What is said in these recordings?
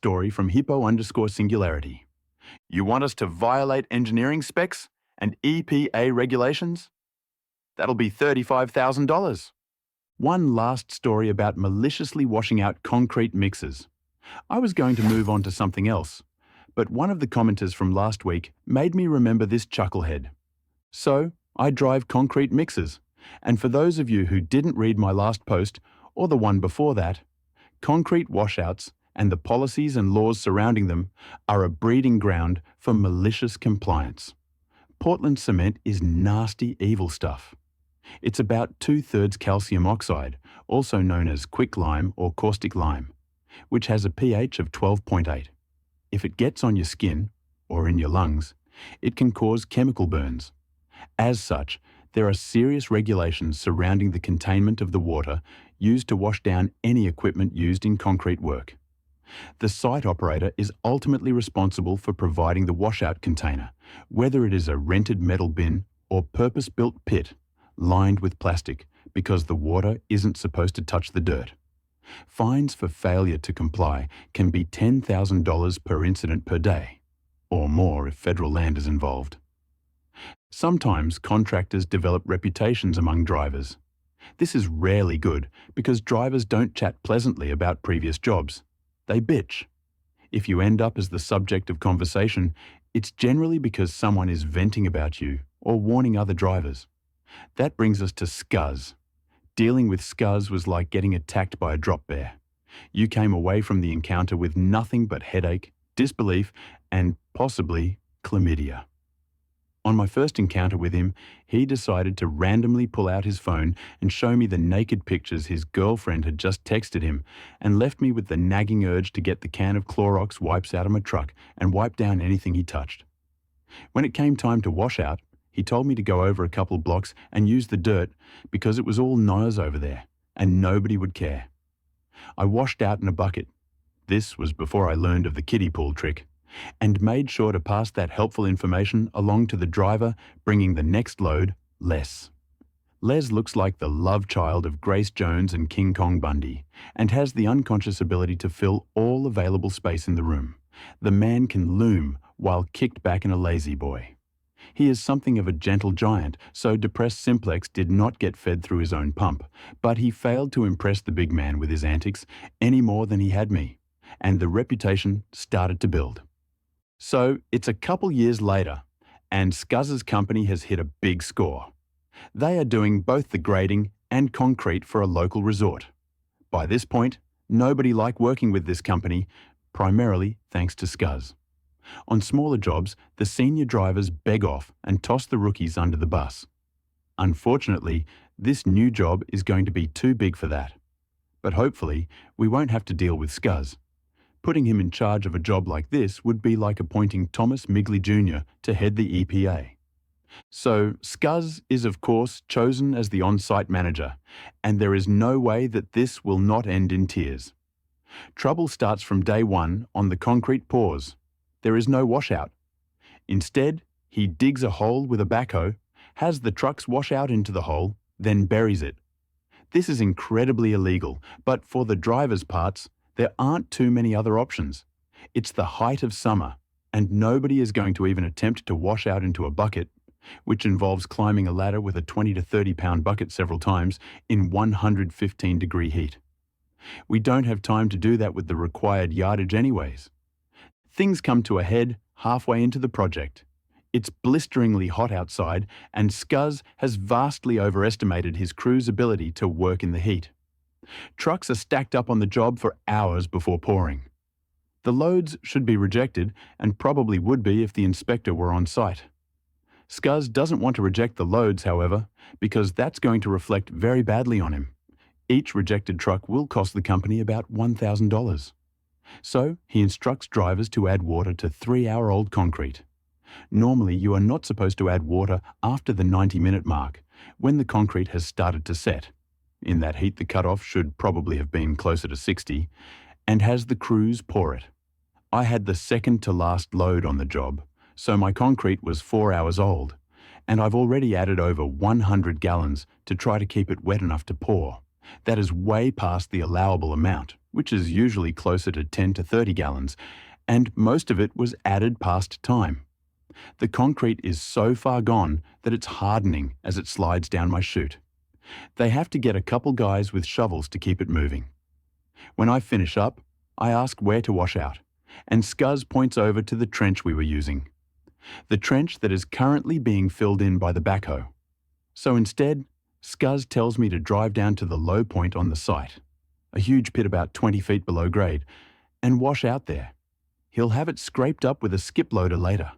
story from Hippo_Singularity. You want us to violate engineering specs and EPA regulations? That'll be $35,000. One last story about maliciously washing out concrete mixers. I was going to move on to something else, but one of the commenters from last week made me remember this chucklehead. So, I drive concrete mixers, and for those of you who didn't read my last post, or the one before that, concrete washouts and the policies and laws surrounding them are a breeding ground for malicious compliance. Portland cement is nasty, evil stuff. It's about 2/3 calcium oxide, also known as quicklime or caustic lime, which has a pH of 12.8. If it gets on your skin, or in your lungs, it can cause chemical burns. As such, there are serious regulations surrounding the containment of the water used to wash down any equipment used in concrete work. The site operator is ultimately responsible for providing the washout container, whether it is a rented metal bin or purpose-built pit lined with plastic, because the water isn't supposed to touch the dirt. Fines for failure to comply can be $10,000 per incident per day, or more if federal land is involved. Sometimes contractors develop reputations among drivers. This is rarely good because drivers don't chat pleasantly about previous jobs. They bitch. If you end up as the subject of conversation, it's generally because someone is venting about you or warning other drivers. That brings us to scuzz. Dealing with scuzz was like getting attacked by a drop bear. You came away from the encounter with nothing but headache, disbelief, and possibly chlamydia. On my first encounter with him, he decided to randomly pull out his phone and show me the naked pictures his girlfriend had just texted him, and left me with the nagging urge to get the can of Clorox wipes out of my truck and wipe down anything he touched. When it came time to wash out, he told me to go over a couple blocks and use the dirt because it was all Noah's over there and nobody would care. I washed out in a bucket. This was before I learned of the kiddie pool trick, and made sure to pass that helpful information along to the driver bringing the next load, Les. Les looks like the love child of Grace Jones and King Kong Bundy, and has the unconscious ability to fill all available space in the room. The man can loom while kicked back in a lazy boy. He is something of a gentle giant, so depressed Simplex did not get fed through his own pump, but he failed to impress the big man with his antics any more than he had me, and the reputation started to build. So it's a couple years later, and Scuzz's company has hit a big score. They are doing both the grading and concrete for a local resort. By this point, nobody liked working with this company, primarily thanks to Scuzz. On smaller jobs, the senior drivers beg off and toss the rookies under the bus. Unfortunately, this new job is going to be too big for that. But hopefully, we won't have to deal with Scuzz. Putting him in charge of a job like this would be like appointing Thomas Migley Jr. to head the EPA. So, Scuzz is of course chosen as the on-site manager, and there is no way that this will not end in tears. Trouble starts from day one on the concrete pours. There is no washout. Instead, he digs a hole with a backhoe, has the trucks wash out into the hole, then buries it. This is incredibly illegal, but for the driver's parts, there aren't too many other options. It's the height of summer, and nobody is going to even attempt to wash out into a bucket, which involves climbing a ladder with a 20 to 30 pound bucket several times in 115-degree heat. We don't have time to do that with the required yardage anyways. Things come to a head halfway into the project. It's blisteringly hot outside, and Scuzz has vastly overestimated his crew's ability to work in the heat. Trucks are stacked up on the job for hours before pouring. The loads should be rejected, and probably would be if the inspector were on site. Scuzz doesn't want to reject the loads, however, because that's going to reflect very badly on him. Each rejected truck will cost the company about $1,000. So he instructs drivers to add water to 3-hour-old concrete. Normally, you are not supposed to add water after the 90-minute mark, when the concrete has started to set. In that heat, the cutoff should probably have been closer to 60, and has the crews pour it. I had the second to last load on the job, so my concrete was 4 hours old, and I've already added over 100 gallons to try to keep it wet enough to pour. That is way past the allowable amount, which is usually closer to 10 to 30 gallons, and most of it was added past time. The concrete is so far gone that it's hardening as it slides down my chute. They have to get a couple guys with shovels to keep it moving. When I finish up, I ask where to wash out, and Scuzz points over to the trench we were using. The trench that is currently being filled in by the backhoe. So instead, Scuzz tells me to drive down to the low point on the site, a huge pit about 20 feet below grade, and wash out there. He'll have it scraped up with a skip loader later.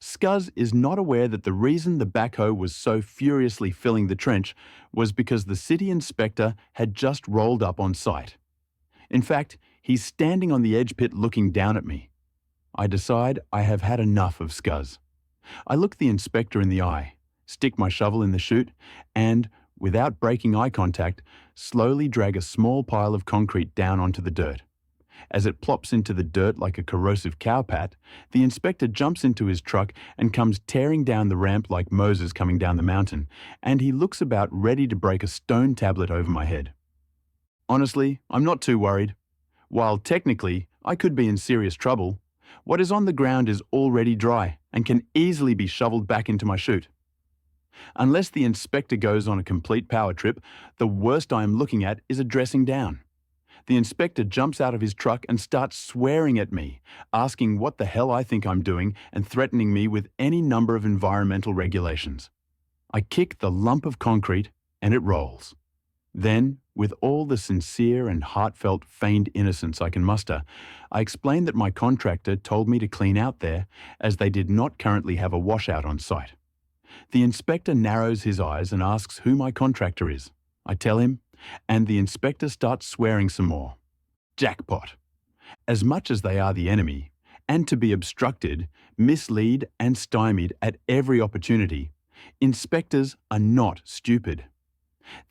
Scuzz is not aware that the reason the backhoe was so furiously filling the trench was because the city inspector had just rolled up on site. In fact, he's standing on the edge pit looking down at me. I decide I have had enough of Scuzz. I look the inspector in the eye, stick my shovel in the chute, and, without breaking eye contact, slowly drag a small pile of concrete down onto the dirt. As it plops into the dirt like a corrosive cowpat, the inspector jumps into his truck and comes tearing down the ramp like Moses coming down the mountain, and he looks about ready to break a stone tablet over my head. Honestly, I'm not too worried. While technically I could be in serious trouble, what is on the ground is already dry and can easily be shoveled back into my chute. Unless the inspector goes on a complete power trip, the worst I am looking at is a dressing down. The inspector jumps out of his truck and starts swearing at me, asking what the hell I think I'm doing and threatening me with any number of environmental regulations. I kick the lump of concrete and it rolls. Then, with all the sincere and heartfelt feigned innocence I can muster, I explain that my contractor told me to clean out there as they did not currently have a washout on site. The inspector narrows his eyes and asks who my contractor is. I tell him, and the inspector starts swearing some more. Jackpot. As much as they are the enemy, and to be obstructed, mislead and stymied at every opportunity, inspectors are not stupid.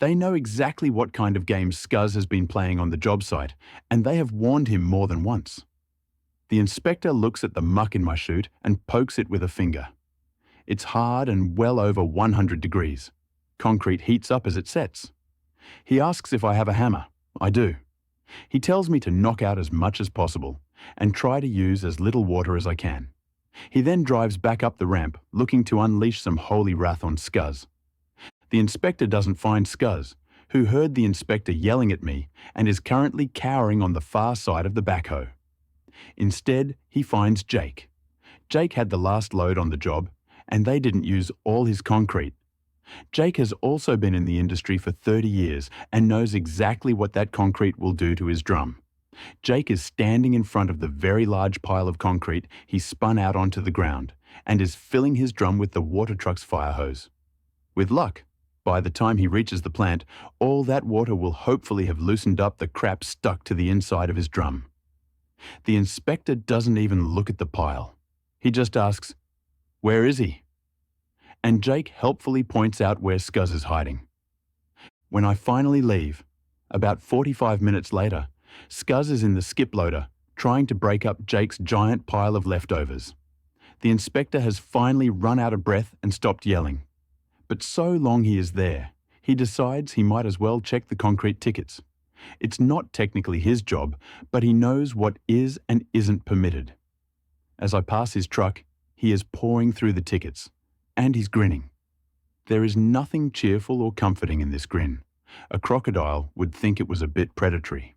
They know exactly what kind of game Scuzz has been playing on the job site, and they have warned him more than once. The inspector looks at the muck in my chute and pokes it with a finger. It's hard and well over 100 degrees. Concrete heats up as it sets. He asks if I have a hammer. I do. He tells me to knock out as much as possible and try to use as little water as I can. He then drives back up the ramp, looking to unleash some holy wrath on Scuzz. The inspector doesn't find Scuzz, who heard the inspector yelling at me and is currently cowering on the far side of the backhoe. Instead, he finds Jake. Jake had the last load on the job, and they didn't use all his concrete. Jake has also been in the industry for 30 years and knows exactly what that concrete will do to his drum. Jake is standing in front of the very large pile of concrete he spun out onto the ground and is filling his drum with the water truck's fire hose. With luck, by the time he reaches the plant, all that water will hopefully have loosened up the crap stuck to the inside of his drum. The inspector doesn't even look at the pile. He just asks, "Where is he?" And Jake helpfully points out where Scuzz is hiding. When I finally leave, about 45 minutes later, Scuzz is in the skip loader, trying to break up Jake's giant pile of leftovers. The inspector has finally run out of breath and stopped yelling. But so long he is there, he decides he might as well check the concrete tickets. It's not technically his job, but he knows what is and isn't permitted. As I pass his truck, he is pouring through the tickets. And he's grinning. There is nothing cheerful or comforting in this grin. A crocodile would think it was a bit predatory.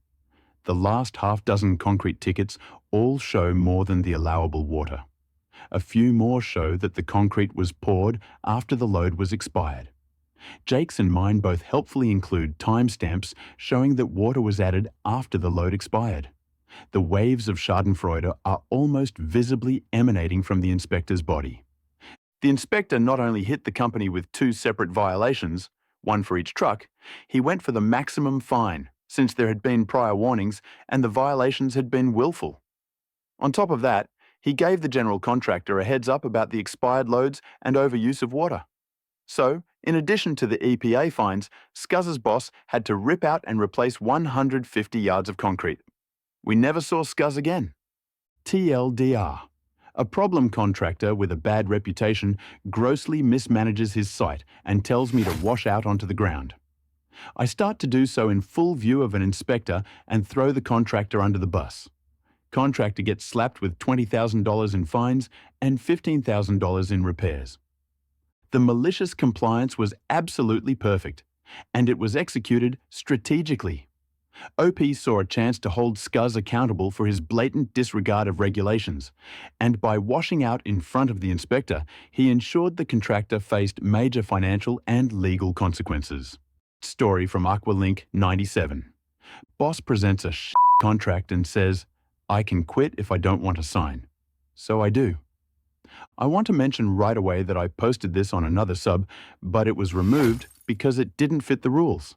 The last half-dozen concrete tickets all show more than the allowable water. A few more show that the concrete was poured after the load was expired. Jake's and mine both helpfully include timestamps showing that water was added after the load expired. The waves of schadenfreude are almost visibly emanating from the inspector's body. The inspector not only hit the company with 2 separate violations, one for each truck, he went for the maximum fine, since there had been prior warnings and the violations had been willful. On top of that, he gave the general contractor a heads up about the expired loads and overuse of water. So, in addition to the EPA fines, Scuzz's boss had to rip out and replace 150 yards of concrete. We never saw Scuzz again. TLDR. A problem contractor with a bad reputation grossly mismanages his site and tells me to wash out onto the ground. I start to do so in full view of an inspector and throw the contractor under the bus. Contractor gets slapped with $20,000 in fines and $15,000 in repairs. The malicious compliance was absolutely perfect, and it was executed strategically. OP saw a chance to hold Scuzz accountable for his blatant disregard of regulations, and by washing out in front of the inspector, he ensured the contractor faced major financial and legal consequences. Story from Aqualink 97. Boss presents a contract and says, "I can quit if I don't want to sign." So I do. I want to mention right away that I posted this on another sub, but it was removed because it didn't fit the rules.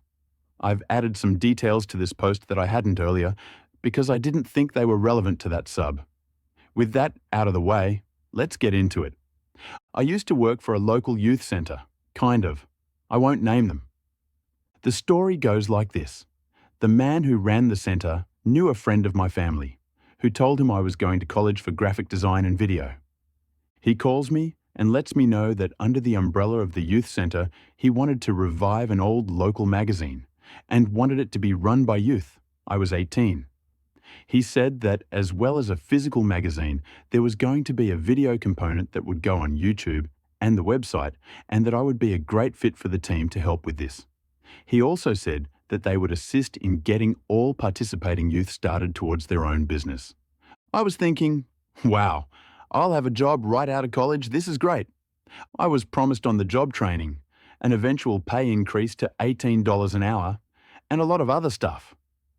I've added some details to this post that I hadn't earlier because I didn't think they were relevant to that sub. With that out of the way, let's get into it. I used to work for a local youth centre, kind of. I won't name them. The story goes like this. The man who ran the centre knew a friend of my family, who told him I was going to college for graphic design and video. He calls me and lets me know that under the umbrella of the youth centre, he wanted to revive an old local magazine and wanted it to be run by youth. I was 18. He said that as well as a physical magazine, there was going to be a video component that would go on YouTube and the website, and that I would be a great fit for the team to help with this. He also said that they would assist in getting all participating youth started towards their own business. I was thinking, wow, I'll have a job right out of college, this is great. I was promised on the job training, an eventual pay increase to $18 an hour, and a lot of other stuff.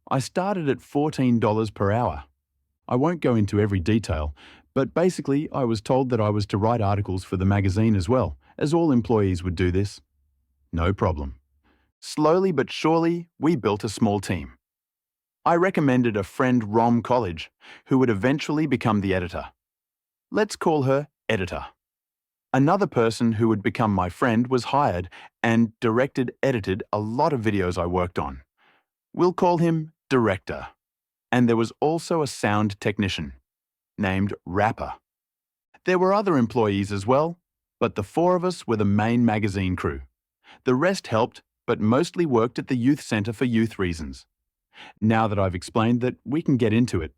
I started at $14 per hour. I won't go into every detail, but basically I was told that I was to write articles for the magazine as well, as all employees would do this. No problem. Slowly but surely, we built a small team. I recommended a friend Rom College, who would eventually become the editor. Let's call her Editor. Another person who would become my friend was hired and edited a lot of videos I worked on. We'll call him Director. And there was also a sound technician, named Rapper. There were other employees as well, but the four of us were the main magazine crew. The rest helped, but mostly worked at the youth centre for youth reasons. Now that I've explained that, we can get into it.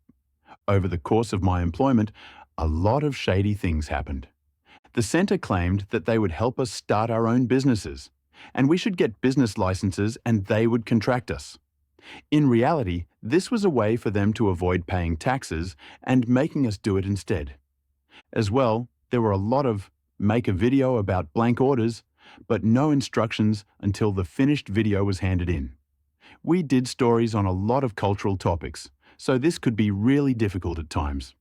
Over the course of my employment, a lot of shady things happened. The centre claimed that they would help us start our own businesses, and we should get business licenses and they would contract us. In reality, this was a way for them to avoid paying taxes and making us do it instead. As well, there were a lot of make a video about blank orders, but no instructions until the finished video was handed in. We did stories on a lot of cultural topics, so this could be really difficult at times.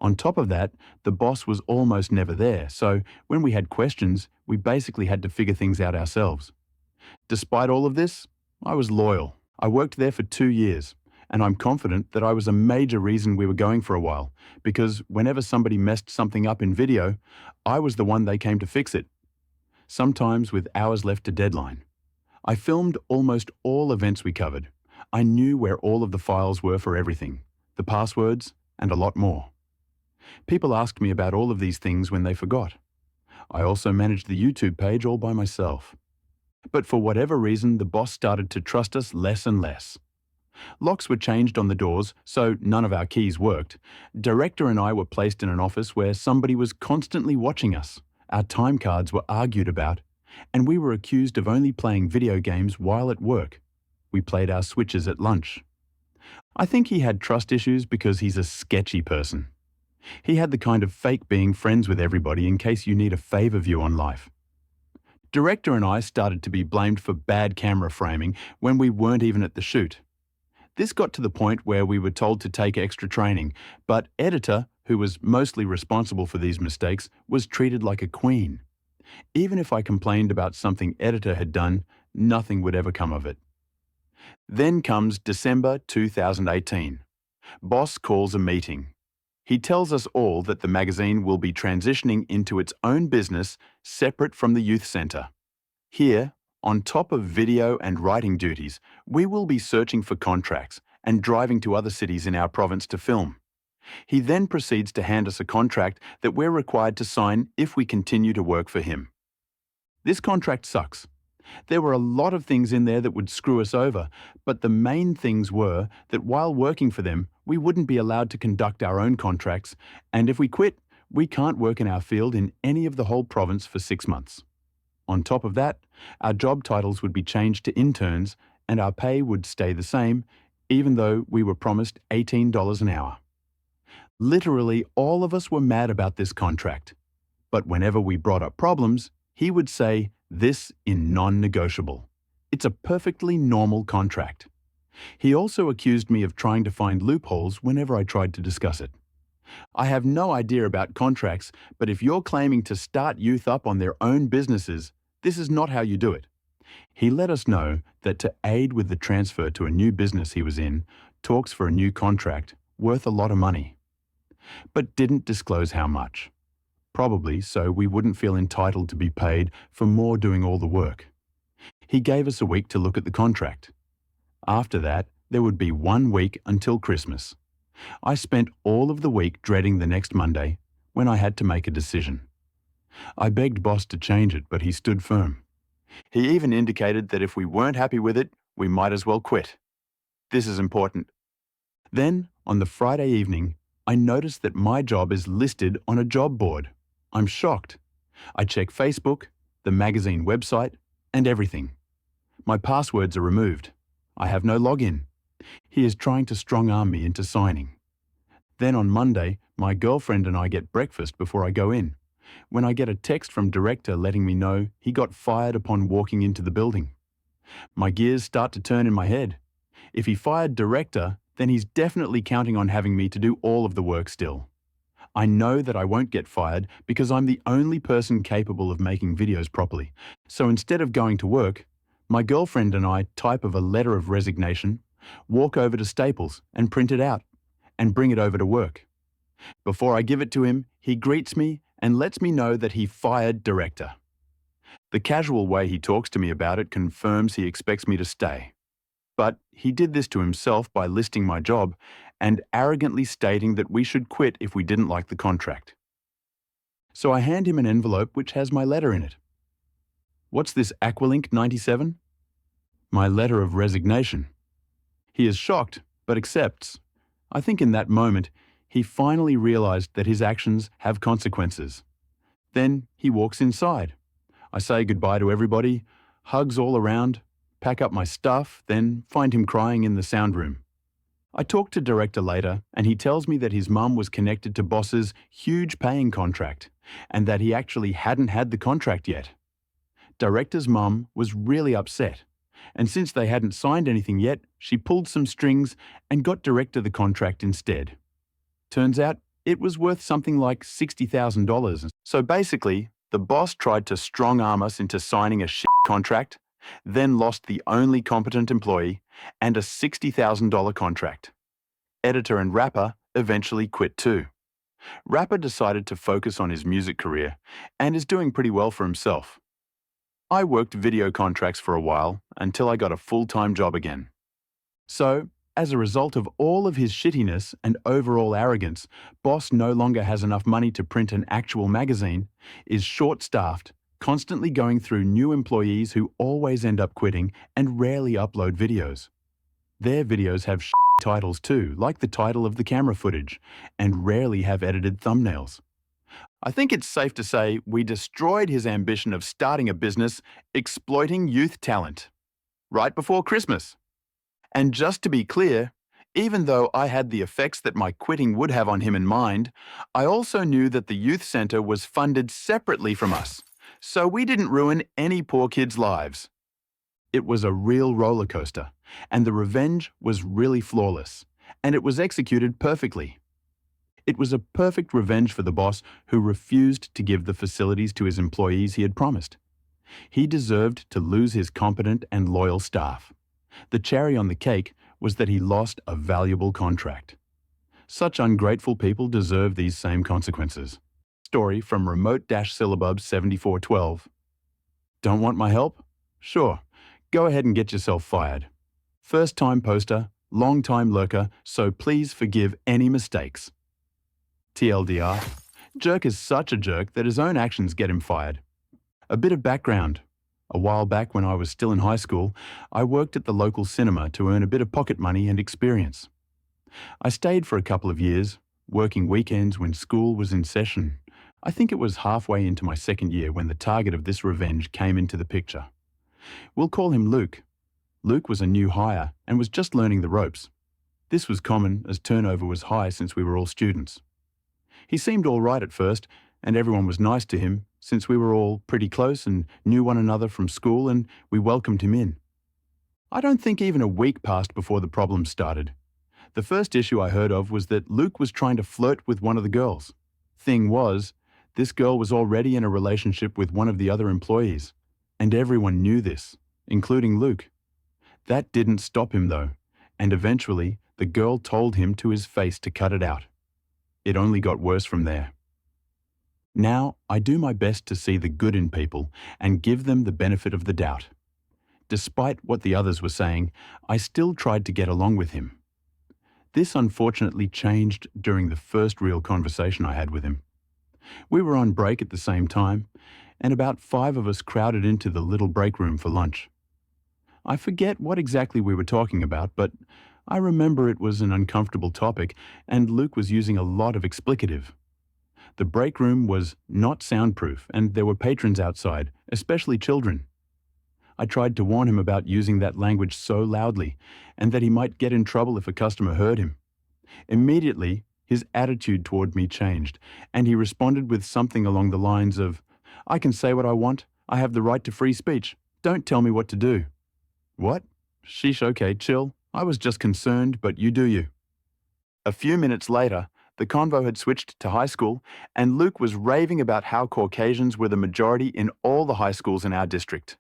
On top of that, the boss was almost never there, so when we had questions, we basically had to figure things out ourselves. Despite all of this, I was loyal. I worked there for 2 years, and I'm confident that I was a major reason we were going for a while, because whenever somebody messed something up in video, I was the one they came to fix it. Sometimes with hours left to deadline. I filmed almost all events we covered. I knew where all of the files were for everything, the passwords, and a lot more. People asked me about all of these things when they forgot. I also managed the YouTube page all by myself. But for whatever reason, the boss started to trust us less and less. Locks were changed on the doors, so none of our keys worked. Director and I were placed in an office where somebody was constantly watching us. Our time cards were argued about, and we were accused of only playing video games while at work. We played our Switches at lunch. I think he had trust issues because he's a sketchy person. He had the kind of fake being friends with everybody in case you need a favor view on life. Director and I started to be blamed for bad camera framing when we weren't even at the shoot. This got to the point where we were told to take extra training, but Editor, who was mostly responsible for these mistakes, was treated like a queen. Even if I complained about something Editor had done, nothing would ever come of it. Then comes December 2018. Boss calls a meeting. He tells us all that the magazine will be transitioning into its own business separate from the youth centre. Here, on top of video and writing duties, we will be searching for contracts and driving to other cities in our province to film. He then proceeds to hand us a contract that we're required to sign if we continue to work for him. This contract sucks. There were a lot of things in there that would screw us over, but the main things were that while working for them, we wouldn't be allowed to conduct our own contracts, and if we quit, we can't work in our field in any of the whole province for 6 months. On top of that, our job titles would be changed to interns, and our pay would stay the same, even though we were promised $18 an hour. Literally, all of us were mad about this contract. But whenever we brought up problems, he would say this in non-negotiable. It's a perfectly normal contract. He also accused me of trying to find loopholes whenever I tried to discuss it. I have no idea about contracts, but if you're claiming to start youth up on their own businesses, this is not how you do it. He let us know that to aid with the transfer to a new business he was in, talks for a new contract worth a lot of money. But didn't disclose how much. Probably so we wouldn't feel entitled to be paid for more doing all the work. He gave us a week to look at the contract. After that, there would be 1 week until Christmas. I spent all of the week dreading the next Monday, when I had to make a decision. I begged boss to change it, but he stood firm. He even indicated that if we weren't happy with it, we might as well quit. This is important. Then, on the Friday evening, I noticed that my job is listed on a job board. I'm shocked. I check Facebook, the magazine website, and everything. My passwords are removed. I have no login. He is trying to strong-arm me into signing. Then on Monday, my girlfriend and I get breakfast before I go in, when I get a text from director letting me know he got fired upon walking into the building. My gears start to turn in my head. If he fired director, then he's definitely counting on having me to do all of the work still. I know that I won't get fired because I'm the only person capable of making videos properly. So instead of going to work, my girlfriend and I type of a letter of resignation, walk over to Staples and print it out, and bring it over to work. Before I give it to him, he greets me and lets me know that he fired director. The casual way he talks to me about it confirms he expects me to stay. But he did this to himself by listing my job and arrogantly stating that we should quit if we didn't like the contract. So I hand him an envelope which has my letter in it. What's this Aqualink 97? My letter of resignation. He is shocked, but accepts. I think in that moment, he finally realized that his actions have consequences. Then he walks inside. I say goodbye to everybody, hugs all around, pack up my stuff, then find him crying in the sound room. I talk to director later, and he tells me that his mum was connected to boss's huge paying contract, and that he actually hadn't had the contract yet. Director's mum was really upset, and since they hadn't signed anything yet, she pulled some strings and got director the contract instead. Turns out it was worth something like $60,000. So basically, the boss tried to strong-arm us into signing a shit contract, then lost the only competent employee and a $60,000 contract. Editor and rapper eventually quit too. Rapper decided to focus on his music career and is doing pretty well for himself. I worked video contracts for a while until I got a full-time job again. So, as a result of all of his shittiness and overall arrogance, boss no longer has enough money to print an actual magazine, is short-staffed, constantly going through new employees who always end up quitting and rarely upload videos. Their videos have titles too, like the title of the camera footage, and rarely have edited thumbnails. I think it's safe to say we destroyed his ambition of starting a business exploiting youth talent. Right before Christmas. And just to be clear, even though I had the effects that my quitting would have on him in mind, I also knew that the youth centre was funded separately from us, so we didn't ruin any poor kids' lives. It was a real roller coaster, and the revenge was really flawless, and it was executed perfectly. It was a perfect revenge for the boss who refused to give the facilities to his employees he had promised. He deserved to lose his competent and loyal staff. The cherry on the cake was that he lost a valuable contract. Such ungrateful people deserve these same consequences. Story from Remote-Syllabub 7412. Don't want my help? Sure. Go ahead and get yourself fired. First-time poster, long-time lurker, so please forgive any mistakes. TLDR, jerk is such a jerk that his own actions get him fired. A bit of background. A while back when I was still in high school, I worked at the local cinema to earn a bit of pocket money and experience. I stayed for a couple of years, working weekends when school was in session. I think it was halfway into my second year when the target of this revenge came into the picture. We'll call him Luke. Luke was a new hire and was just learning the ropes. This was common as turnover was high since we were all students. He seemed all right at first, and everyone was nice to him since we were all pretty close and knew one another from school, and we welcomed him in. I don't think even a week passed before the problems started. The first issue I heard of was that Luke was trying to flirt with one of the girls. Thing was, this girl was already in a relationship with one of the other employees, and everyone knew this, including Luke. That didn't stop him though, and eventually the girl told him to his face to cut it out. It only got worse from there. Now, I do my best to see the good in people and give them the benefit of the doubt. Despite what the others were saying, I still tried to get along with him. This unfortunately changed during the first real conversation I had with him. We were on break at the same time, and about 5 of us crowded into the little break room for lunch. I forget what exactly we were talking about, but I remember it was an uncomfortable topic, and Luke was using a lot of explicative. The break room was not soundproof, and there were patrons outside, especially children. I tried to warn him about using that language so loudly, and that he might get in trouble if a customer heard him. Immediately, his attitude toward me changed, and he responded with something along the lines of, "I can say what I want, I have the right to free speech, don't tell me what to do." What? Sheesh, okay, chill. I was just concerned, but you do you. A few minutes later, the convo had switched to high school, and Luke was raving about how Caucasians were the majority in all the high schools in our district.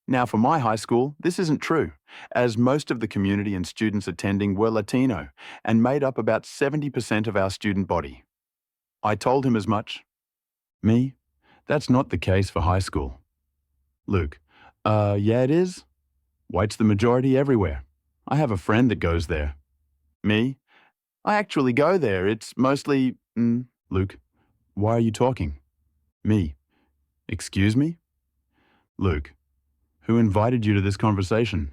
Now, for my high school, this isn't true, as most of the community and students attending were Latino and made up about 70% of our student body. I told him as much. Me? That's not the case for high school. Luke, yeah it is? White's the majority everywhere. I have a friend that goes there. Me? I actually go there, it's mostly… Luke, why are you talking? Me. Excuse me? Luke, who invited you to this conversation?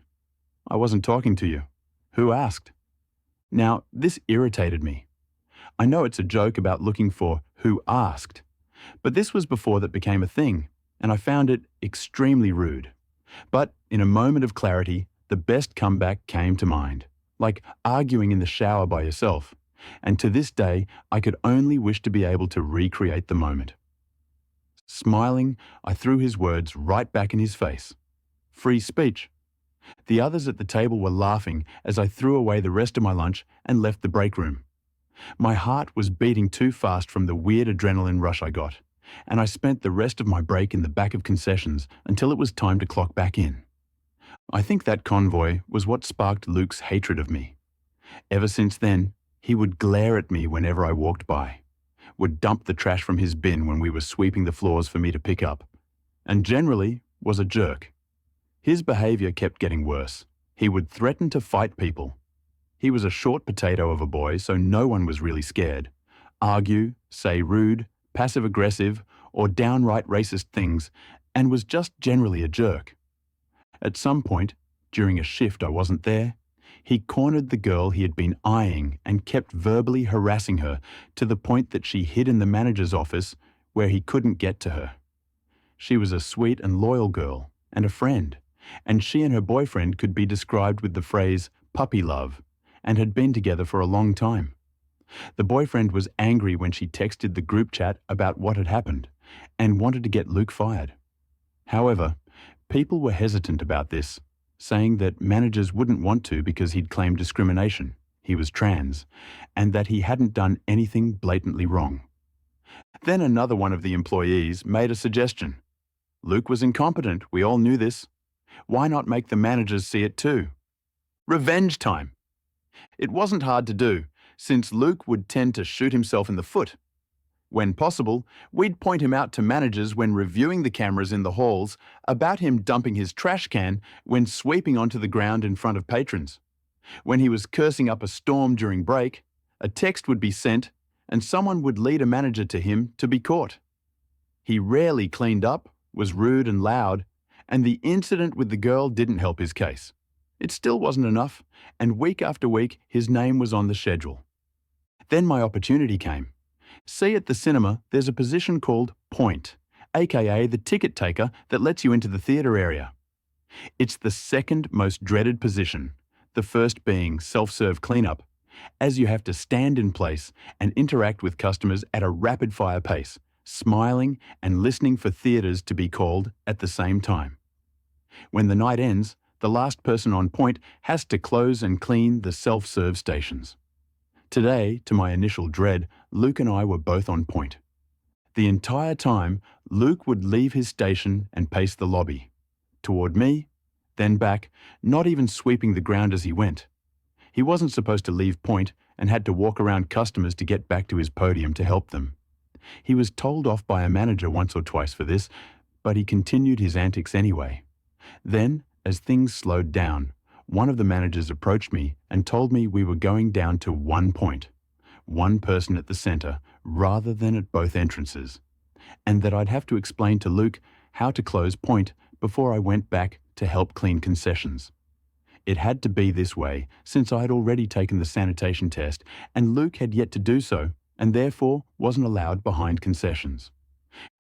I wasn't talking to you. Who asked? Now, this irritated me. I know it's a joke about looking for who asked, but this was before that became a thing, and I found it extremely rude. But in a moment of clarity, the best comeback came to mind, like arguing in the shower by yourself, and to this day, I could only wish to be able to recreate the moment. Smiling, I threw his words right back in his face. Free speech. The others at the table were laughing as I threw away the rest of my lunch and left the break room. My heart was beating too fast from the weird adrenaline rush I got, and I spent the rest of my break in the back of concessions until it was time to clock back in. I think that convoy was what sparked Luke's hatred of me. Ever since then, he would glare at me whenever I walked by, would dump the trash from his bin when we were sweeping the floors for me to pick up, and generally was a jerk. His behavior kept getting worse. He would threaten to fight people. He was a short potato of a boy, so no one was really scared. Argue, say rude, passive-aggressive, or downright racist things, and was just generally a jerk. At some point, during a shift I wasn't there, he cornered the girl he had been eyeing and kept verbally harassing her to the point that she hid in the manager's office where he couldn't get to her. She was a sweet and loyal girl and a friend, and she and her boyfriend could be described with the phrase puppy love and had been together for a long time. The boyfriend was angry when she texted the group chat about what had happened and wanted to get Luke fired. However, people were hesitant about this, saying that managers wouldn't want to because he'd claimed discrimination, he was trans, and that he hadn't done anything blatantly wrong. Then another one of the employees made a suggestion. Luke was incompetent, we all knew this. Why not make the managers see it too? Revenge time! It wasn't hard to do, since Luke would tend to shoot himself in the foot. When possible, we'd point him out to managers when reviewing the cameras in the halls about him dumping his trash can when sweeping onto the ground in front of patrons. When he was cursing up a storm during break, a text would be sent and someone would lead a manager to him to be caught. He rarely cleaned up, was rude and loud, And the incident with the girl didn't help his case. It still wasn't enough, and week after week, his name was on the schedule. Then my opportunity came. See, at the cinema, there's a position called Point, aka the ticket taker that lets you into the theatre area. It's the second most dreaded position, the first being self-serve cleanup, as you have to stand in place and interact with customers at a rapid-fire pace, smiling and listening for theatres to be called at the same time. When the night ends, the last person on point has to close and clean the self-serve stations. Today, to my initial dread, Luke and I were both on point. The entire time, Luke would leave his station and pace the lobby. Toward me, then back, not even sweeping the ground as he went. He wasn't supposed to leave point and had to walk around customers to get back to his podium to help them. He was told off by a manager once or twice for this, but he continued his antics anyway. Then, as things slowed down, one of the managers approached me and told me we were going down to 1 point, one person at the center rather than at both entrances, and that I'd have to explain to Luke how to close point before I went back to help clean concessions. It had to be this way since I had already taken the sanitation test and Luke had yet to do so and therefore wasn't allowed behind concessions.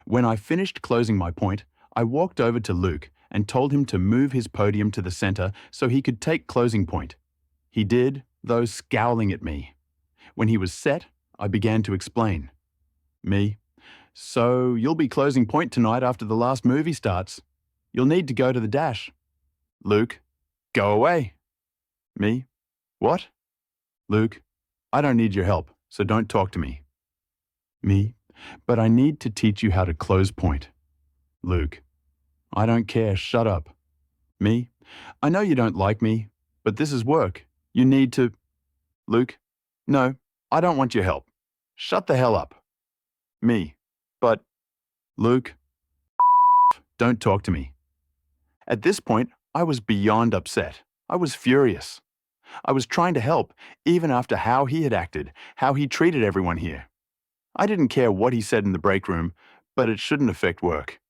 When I finished closing my point, I walked over to Luke and told him to move his podium to the center so he could take closing point. He did, though scowling at me. When he was set, I began to explain. Me, so you'll be closing point tonight after the last movie starts. You'll need to go to the dash. Luke, go away. Me, what? Luke, I don't need your help, so don't talk to me. Me, but I need to teach you how to close point. Luke, I don't care, shut up. Me, I know you don't like me, but this is work. You need to... Luke, no, I don't want your help. Shut the hell up. Me, but... Luke, don't talk to me. At this point, I was beyond upset. I was furious. I was trying to help, even after how he had acted, how he treated everyone here. I didn't care what he said in the break room, but it shouldn't affect work.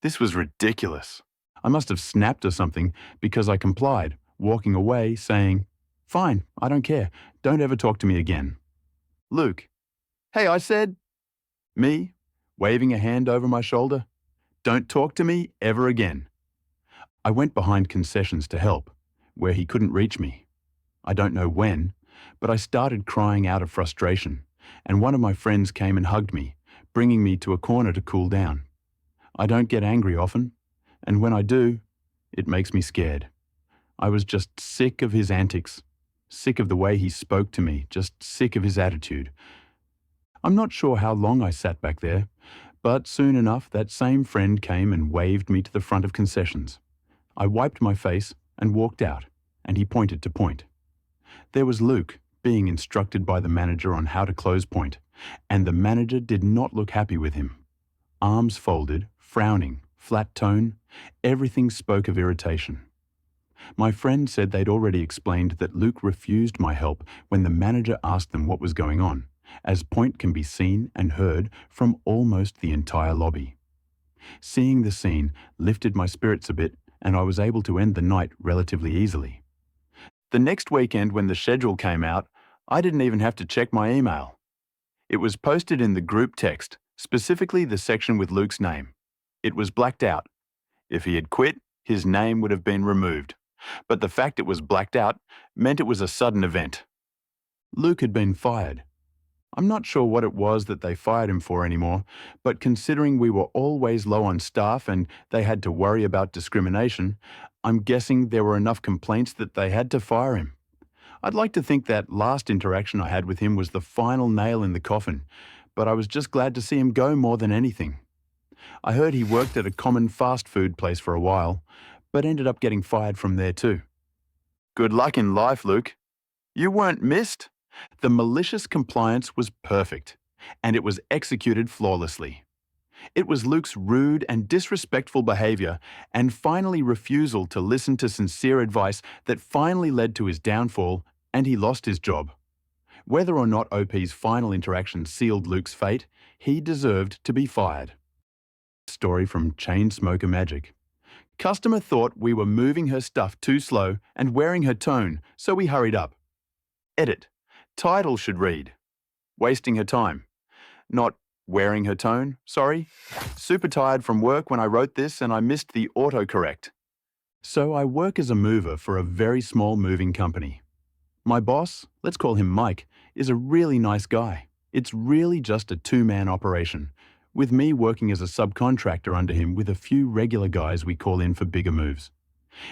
This was ridiculous. I must have snapped or something because I complied, walking away saying, "Fine, I don't care. Don't ever talk to me again." Luke, "Hey, I said..." Me, waving a hand over my shoulder, "Don't talk to me ever again." I went behind concessions to help, where he couldn't reach me. I don't know when, but I started crying out of frustration, and one of my friends came and hugged me, bringing me to a corner to cool down. I don't get angry often, and when I do, it makes me scared. I was just sick of his antics, sick of the way he spoke to me, just sick of his attitude. I'm not sure how long I sat back there, but soon enough that same friend came and waved me to the front of concessions. I wiped my face and walked out, and he pointed to point. There was Luke, being instructed by the manager on how to close point, and the manager did not look happy with him. Arms folded, frowning, flat tone, everything spoke of irritation. My friend said they'd already explained that Luke refused my help when the manager asked them what was going on, as point can be seen and heard from almost the entire lobby. Seeing the scene lifted my spirits a bit, and I was able to end the night relatively easily. The next weekend when the schedule came out, I didn't even have to check my email. It was posted in the group text, specifically the section with Luke's name. It was blacked out. If he had quit, his name would have been removed. But the fact it was blacked out meant it was a sudden event. Luke had been fired. I'm not sure what it was that they fired him for anymore, but considering we were always low on staff and they had to worry about discrimination, I'm guessing there were enough complaints that they had to fire him. I'd like to think that last interaction I had with him was the final nail in the coffin, but I was just glad to see him go more than anything. I heard he worked at a common fast food place for a while, but ended up getting fired from there too. Good luck in life, Luke. You weren't missed. The malicious compliance was perfect, and it was executed flawlessly. It was Luke's rude and disrespectful behavior and finally refusal to listen to sincere advice that finally led to his downfall, and he lost his job. Whether or not OP's final interaction sealed Luke's fate, he deserved to be fired. Story from Chain Smoker Magic. Customer thought we were moving her stuff too slow and wearing her tone, so we hurried up. Edit. Title should read, Wasting her time. Not wearing her tone, sorry. Super tired from work when I wrote this and I missed the autocorrect. So I work as a mover for a very small moving company. My boss, let's call him Mike, is a really nice guy. It's really just a two-man operation, with me working as a subcontractor under him with a few regular guys we call in for bigger moves.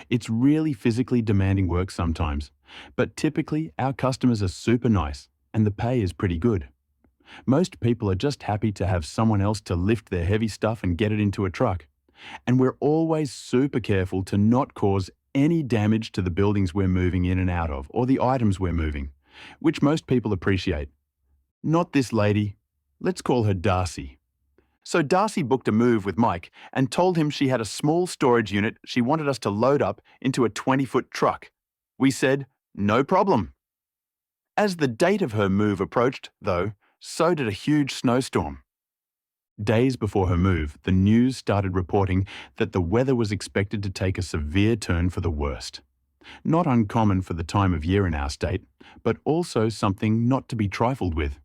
It's really physically demanding work sometimes, but typically our customers are super nice and the pay is pretty good. Most people are just happy to have someone else to lift their heavy stuff and get it into a truck. And we're always super careful to not cause any damage to the buildings we're moving in and out of or the items we're moving, which most people appreciate. Not this lady. Let's call her Darcy. So Darcy booked a move with Mike and told him she had a small storage unit she wanted us to load up into a 20-foot truck. We said, no problem. As the date of her move approached, though, so did a huge snowstorm. Days before her move, the news started reporting that the weather was expected to take a severe turn for the worst. Not uncommon for the time of year in our state, but also something not to be trifled with.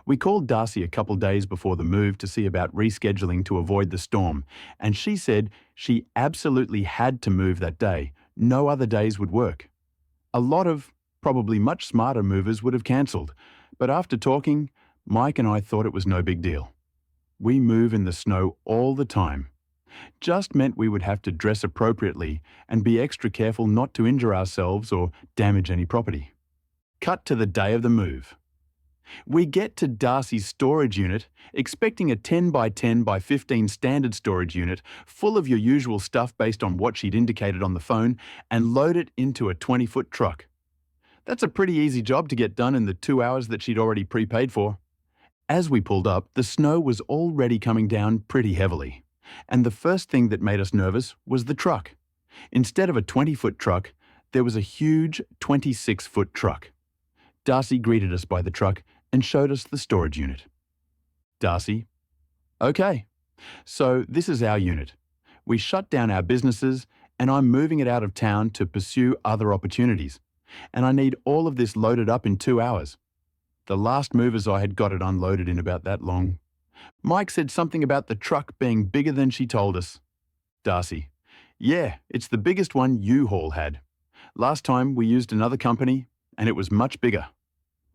We called Darcy a couple days before the move to see about rescheduling to avoid the storm, and she said she absolutely had to move that day. No other days would work. A lot of, probably much smarter movers would have cancelled, but after talking, Mike and I thought it was no big deal. We move in the snow all the time. Just meant we would have to dress appropriately and be extra careful not to injure ourselves or damage any property. Cut to the day of the move. We get to Darcy's storage unit, expecting a 10 by 10 by 15 standard storage unit full of your usual stuff based on what she'd indicated on the phone, and load it into a 20-foot truck. That's a pretty easy job to get done in the 2 hours that she'd already prepaid for. As we pulled up, the snow was already coming down pretty heavily, and the first thing that made us nervous was the truck. Instead of a 20-foot truck, there was a huge 26-foot truck. Darcy greeted us by the truck and showed us the storage unit. Darcy: okay, so this is our unit. We shut down our businesses and I'm moving it out of town to pursue other opportunities, and I need all of this loaded up in 2 hours. The last movers I had got it unloaded in about that long. Mike said something about the truck being bigger than she told us. Darcy: yeah, it's the biggest one U-Haul had. Last time we used another company and it was much bigger.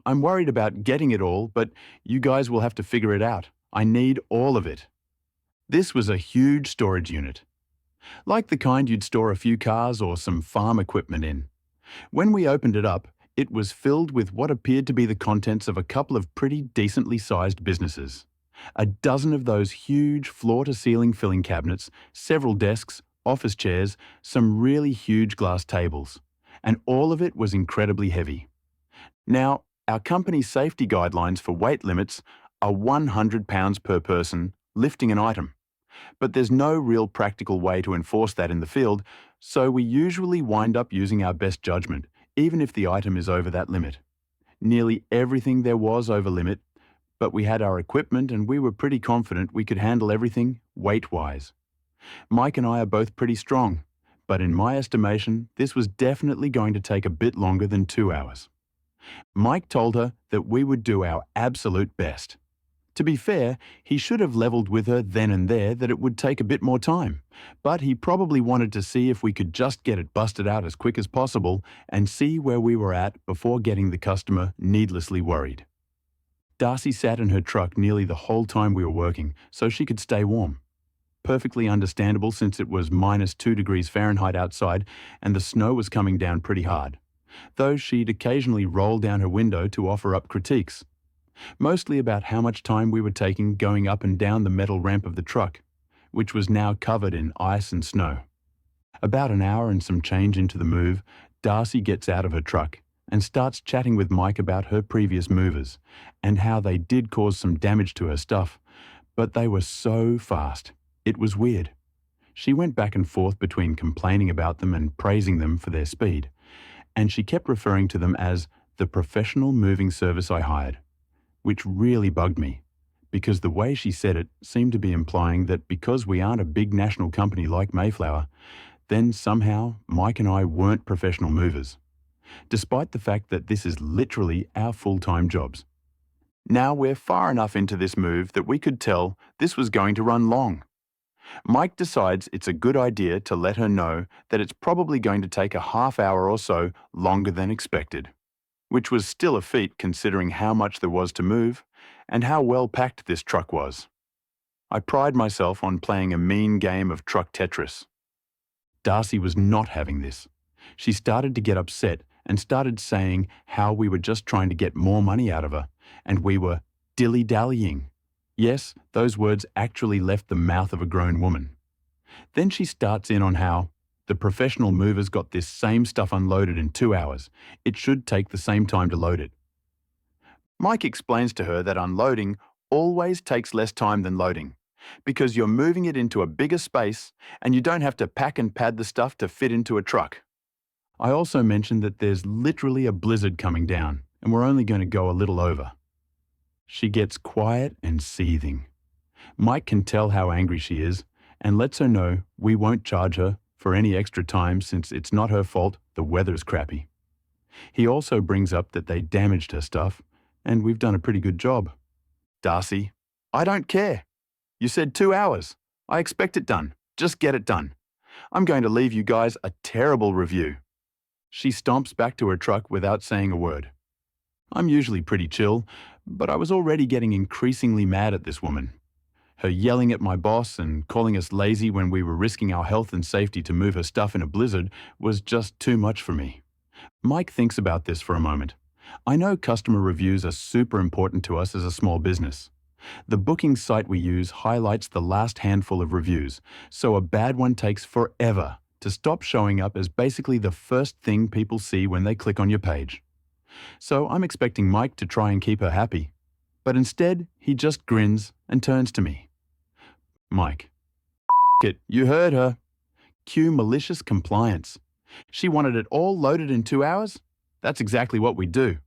I'm worried about getting it all, but you guys will have to figure it out. I need all of it. This was a huge storage unit, like the kind you'd store a few cars or some farm equipment in. When we opened it up, it was filled with what appeared to be the contents of a couple of pretty decently sized businesses. A dozen of those huge floor-to-ceiling filling cabinets, several desks, office chairs, some really huge glass tables, and all of it was incredibly heavy. Now, our company's safety guidelines for weight limits are 100 pounds per person lifting an item, but there's no real practical way to enforce that in the field, so we usually wind up using our best judgment, even if the item is over that limit. Nearly everything there was over limit, but we had our equipment and we were pretty confident we could handle everything weight-wise. Mike and I are both pretty strong, but in my estimation, this was definitely going to take a bit longer than 2 hours. Mike told her that we would do our absolute best. To be fair, he should have leveled with her then and there that it would take a bit more time, but he probably wanted to see if we could just get it busted out as quick as possible and see where we were at before getting the customer needlessly worried. Darcy sat in her truck nearly the whole time we were working so she could stay warm. Perfectly understandable since it was -2 degrees Fahrenheit outside and the snow was coming down pretty hard, though she'd occasionally roll down her window to offer up critiques, mostly about how much time we were taking going up and down the metal ramp of the truck, which was now covered in ice and snow. About an hour and some change into the move, Darcy gets out of her truck and starts chatting with Mike about her previous movers and how they did cause some damage to her stuff, but they were so fast. It was weird. She went back and forth between complaining about them and praising them for their speed, and she kept referring to them as the professional moving service I hired, which really bugged me, because the way she said it seemed to be implying that because we aren't a big national company like Mayflower, then somehow Mike and I weren't professional movers, despite the fact that this is literally our full-time jobs. Now we're far enough into this move that we could tell this was going to run long. Mike decides it's a good idea to let her know that it's probably going to take a half hour or so longer than expected, which was still a feat considering how much there was to move and how well packed this truck was. I pride myself on playing a mean game of truck Tetris. Darcy was not having this. She started to get upset and started saying how we were just trying to get more money out of her, and we were dilly-dallying. Yes, those words actually left the mouth of a grown woman. Then she starts in on how the professional movers got this same stuff unloaded in 2 hours. It should take the same time to load it. Mike explains to her that unloading always takes less time than loading, because you're moving it into a bigger space and you don't have to pack and pad the stuff to fit into a truck. I also mentioned that there's literally a blizzard coming down and we're only going to go a little over. She gets quiet and seething. Mike can tell how angry she is and lets her know we won't charge her for any extra time since it's not her fault the weather's crappy. He also brings up that they damaged her stuff and we've done a pretty good job. Darcy, I don't care. You said 2 hours. I expect it done. Just get it done. I'm going to leave you guys a terrible review. She stomps back to her truck without saying a word. I'm usually pretty chill, but I was already getting increasingly mad at this woman. Her yelling at my boss and calling us lazy when we were risking our health and safety to move her stuff in a blizzard was just too much for me. Mike thinks about this for a moment. I know customer reviews are super important to us as a small business. The booking site we use highlights the last handful of reviews, so a bad one takes forever to stop showing up as basically the first thing people see when they click on your page. So I'm expecting Mike to try and keep her happy, but instead he just grins and turns to me. Mike, it, you heard her. Cue malicious compliance. She wanted it all loaded in 2 hours? That's exactly what we do.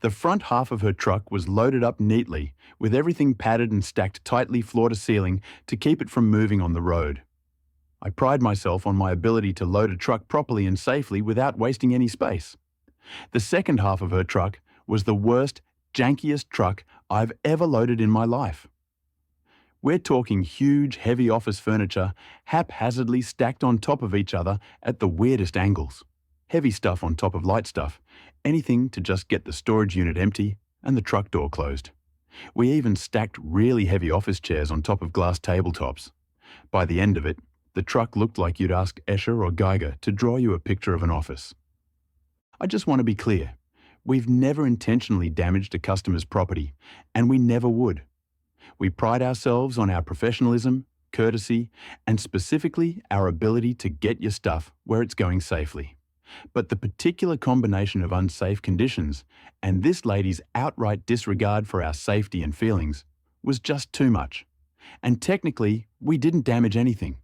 The front half of her truck was loaded up neatly, with everything padded and stacked tightly floor to ceiling to keep it from moving on the road. I pride myself on my ability to load a truck properly and safely without wasting any space. The second half of her truck was the worst, jankiest truck I've ever loaded in my life. We're talking huge, heavy office furniture haphazardly stacked on top of each other at the weirdest angles. Heavy stuff on top of light stuff, anything to just get the storage unit empty and the truck door closed. We even stacked really heavy office chairs on top of glass tabletops. By the end of it, the truck looked like you'd ask Escher or Geiger to draw you a picture of an office. I just want to be clear. We've never intentionally damaged a customer's property, and we never would. We pride ourselves on our professionalism, courtesy, and specifically our ability to get your stuff where it's going safely. But the particular combination of unsafe conditions and this lady's outright disregard for our safety and feelings was just too much. And technically, we didn't damage anything.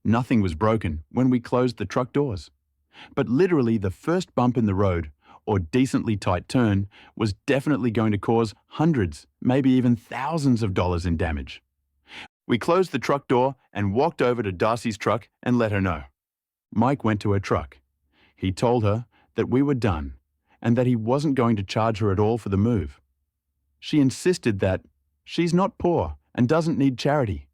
Nothing was broken when we closed the truck doors. But literally the first bump in the road, or decently tight turn, was definitely going to cause hundreds, maybe even thousands of dollars in damage. We closed the truck door and walked over to Darcy's truck and let her know. Mike went to her truck. He told her that we were done and that he wasn't going to charge her at all for the move. She insisted that she's not poor and doesn't need charity.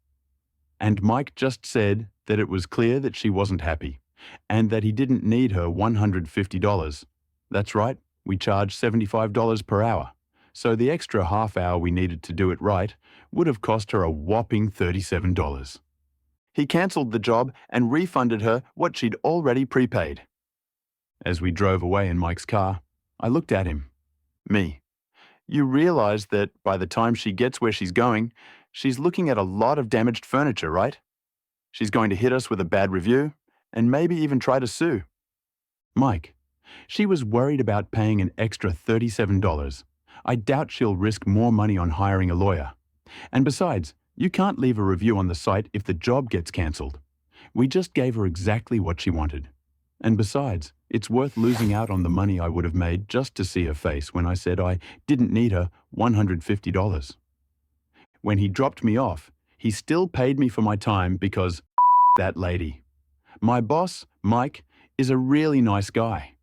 And Mike just said that it was clear that she wasn't happy and that he didn't need her $150. That's right, we charge $75 per hour. So the extra half hour we needed to do it right would have cost her a whopping $37. He cancelled the job and refunded her what she'd already prepaid. As we drove away in Mike's car, I looked at him. Me. You realize that by the time she gets where she's going, she's looking at a lot of damaged furniture, right? She's going to hit us with a bad review and maybe even try to sue. Mike. She was worried about paying an extra $37. I doubt she'll risk more money on hiring a lawyer. And besides, you can't leave a review on the site if the job gets cancelled. We just gave her exactly what she wanted. And besides, it's worth losing out on the money I would have made just to see her face when I said I didn't need her $150. When he dropped me off, he still paid me for my time because that lady. My boss, Mike, is a really nice guy.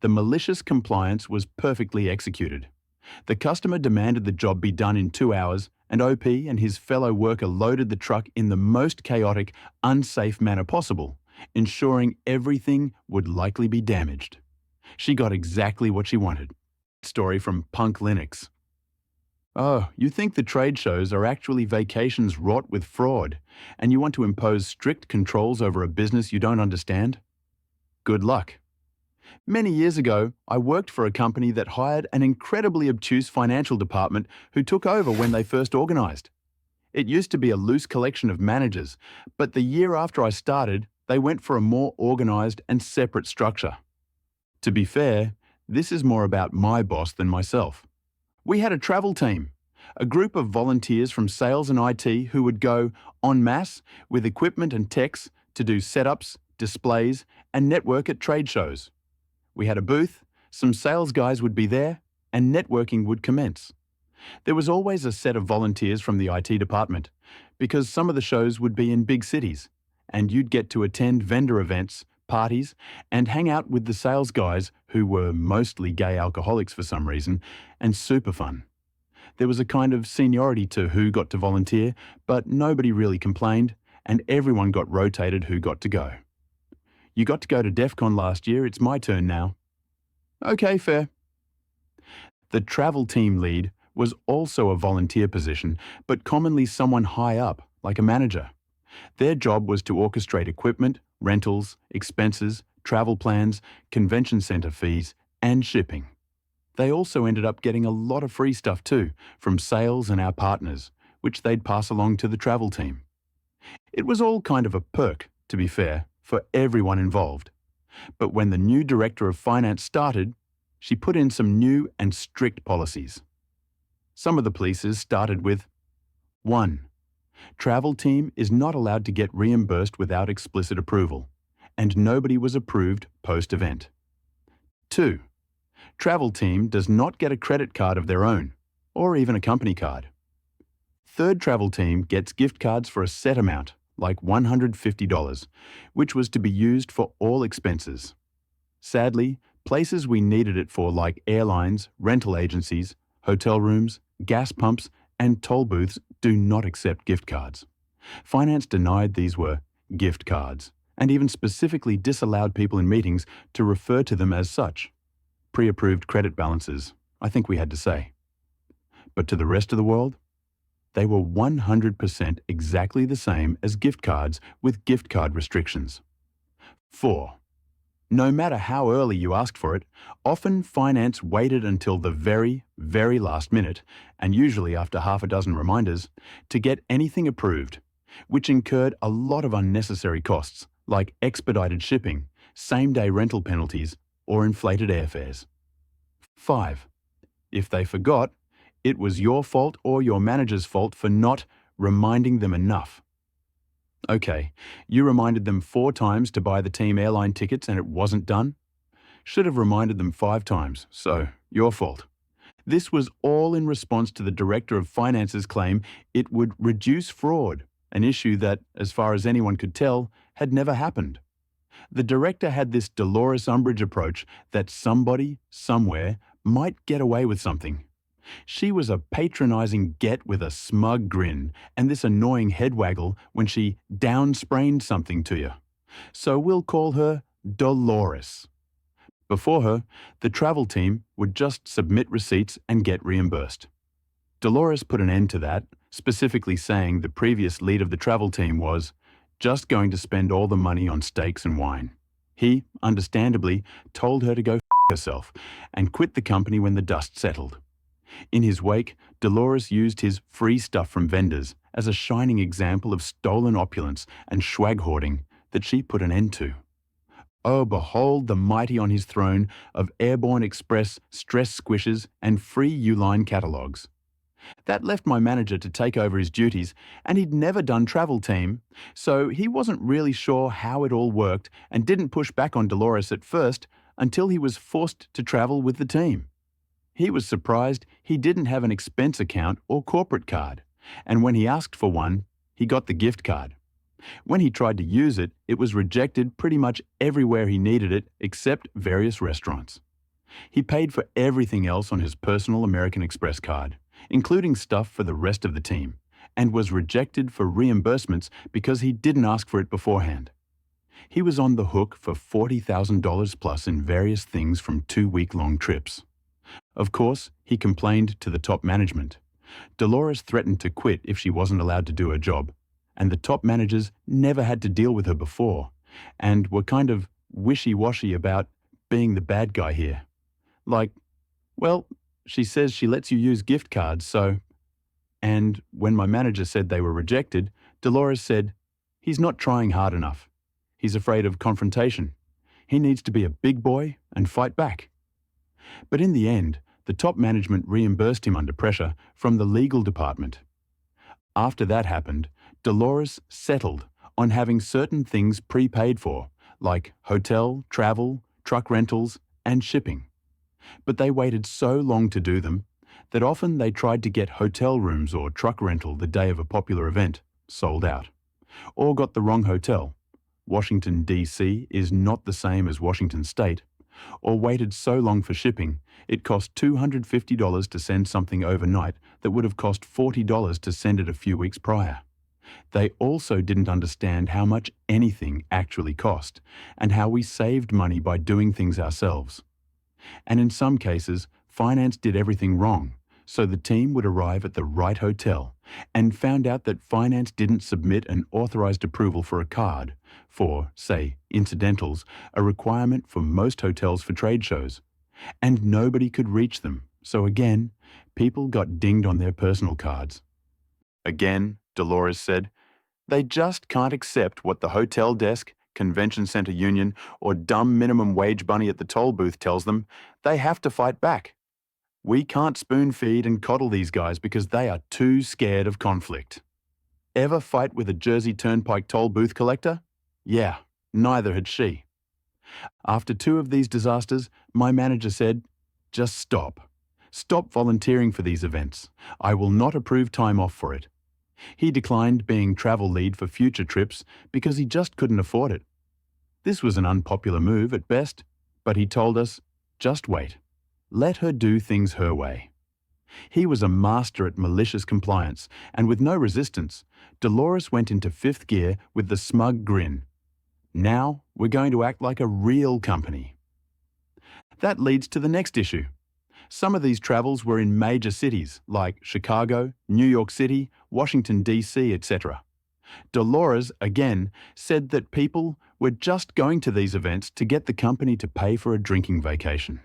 The malicious compliance was perfectly executed. The customer demanded the job be done in 2 hours, and OP and his fellow worker loaded the truck in the most chaotic, unsafe manner possible, ensuring everything would likely be damaged. She got exactly what she wanted. Story from Punk Linux. Oh, you think the trade shows are actually vacations wrought with fraud, and you want to impose strict controls over a business you don't understand? Good luck. Many years ago, I worked for a company that hired an incredibly obtuse financial department who took over when they first organized. It used to be a loose collection of managers, but the year after I started, they went for a more organized and separate structure. To be fair, this is more about my boss than myself. We had a travel team, a group of volunteers from sales and IT who would go en masse with equipment and techs to do setups, displays, and network at trade shows. We had a booth, some sales guys would be there, and networking would commence. There was always a set of volunteers from the IT department, because some of the shows would be in big cities, and you'd get to attend vendor events, parties, and hang out with the sales guys who were mostly gay alcoholics for some reason, and super fun. There was a kind of seniority to who got to volunteer, but nobody really complained, and everyone got rotated who got to go. You got to go to DEF CON last year, it's my turn now. Okay, fair. The travel team lead was also a volunteer position, but commonly someone high up, like a manager. Their job was to orchestrate equipment, rentals, expenses, travel plans, convention center fees, and shipping. They also ended up getting a lot of free stuff too, from sales and our partners, which they'd pass along to the travel team. It was all kind of a perk, to be fair, for everyone involved. But when the new director of finance started, she put in some new and strict policies. Some of the policies started with 1. Travel team is not allowed to get reimbursed without explicit approval, and nobody was approved post-event. 2. Travel team does not get a credit card of their own, or even a company card. Third travel team gets gift cards for a set amount, like $150, which was to be used for all expenses. Sadly, places we needed it for like airlines, rental agencies, hotel rooms, gas pumps, and toll booths do not accept gift cards. Finance denied these were gift cards, and even specifically disallowed people in meetings to refer to them as such. Pre-approved credit balances, I think we had to say. But to the rest of the world, they were 100% exactly the same as gift cards with gift card restrictions. 4. No matter how early you asked for it, often finance waited until the very, very last minute, and usually after half a dozen reminders, to get anything approved, which incurred a lot of unnecessary costs, like expedited shipping, same-day rental penalties, or inflated airfares. 5. If they forgot, it was your fault or your manager's fault for not reminding them enough. Okay, you reminded them 4 times to buy the team airline tickets and it wasn't done? Should have reminded them 5 times, so your fault. This was all in response to the Director of Finance's claim it would reduce fraud, an issue that, as far as anyone could tell, had never happened. The director had this Dolores Umbridge approach that somebody, somewhere, might get away with something. She was a patronizing get with a smug grin and this annoying head waggle when she down-sprained something to you. So we'll call her Dolores. Before her, the travel team would just submit receipts and get reimbursed. Dolores put an end to that, specifically saying the previous lead of the travel team was just going to spend all the money on steaks and wine. He, understandably, told her to go f*** herself and quit the company when the dust settled. In his wake, Dolores used his free stuff from vendors as a shining example of stolen opulence and swag hoarding that she put an end to. Oh, behold the mighty on his throne of Airborne Express stress squishes and free Uline catalogues. That left my manager to take over his duties, and he'd never done travel team, so he wasn't really sure how it all worked and didn't push back on Dolores at first until he was forced to travel with the team. He was surprised he didn't have an expense account or corporate card, And when he asked for one, he got the gift card. When he tried to use it, it was rejected pretty much everywhere he needed it except various restaurants. He paid for everything else on his personal American Express card, including stuff for the rest of the team, and was rejected for reimbursements because he didn't ask for it beforehand. He was on the hook for $40,000 plus in various things from 2-week-long trips. Of course, he complained to the top management. Dolores threatened to quit if she wasn't allowed to do her job, and the top managers never had to deal with her before, and were kind of wishy-washy about being the bad guy here. Like, well, she says she lets you use gift cards, so... And when my manager said they were rejected, Dolores said, "He's not trying hard enough. He's afraid of confrontation. He needs to be a big boy and fight back." But in the end, the top management reimbursed him under pressure from the legal department. After that happened, Dolores settled on having certain things prepaid for, like hotel, travel, truck rentals, and shipping. But they waited so long to do them that often they tried to get hotel rooms or truck rental the day of a popular event, sold out, or got the wrong hotel. Washington, D.C. is not the same as Washington State, or waited so long for shipping, it cost $250 to send something overnight that would have cost $40 to send it a few weeks prior. They also didn't understand how much anything actually cost, and how we saved money by doing things ourselves. And in some cases, finance did everything wrong, so the team would arrive at the right hotel and found out that finance didn't submit an authorized approval for a card for, say, incidentals, a requirement for most hotels for trade shows. And nobody could reach them, so again, people got dinged on their personal cards. Again, Dolores said, they just can't accept what the hotel desk, convention center union, or dumb minimum wage bunny at the toll booth tells them. They have to fight back. We can't spoon feed and coddle these guys because they are too scared of conflict. Ever fight with a Jersey Turnpike toll booth collector? Yeah, neither had she. After 2 of these disasters, my manager said, "Just stop. Stop volunteering for these events. I will not approve time off for it." He declined being travel lead for future trips because he just couldn't afford it. This was an unpopular move at best, but he told us, just wait. Let her do things her way. He was a master at malicious compliance, and with no resistance, Dolores went into 5th gear with the smug grin. Now we're going to act like a real company. That leads to the next issue. Some of these travels were in major cities like Chicago, New York City, Washington, D.C., etc. Dolores, again, said that people were just going to these events to get the company to pay for a drinking vacation.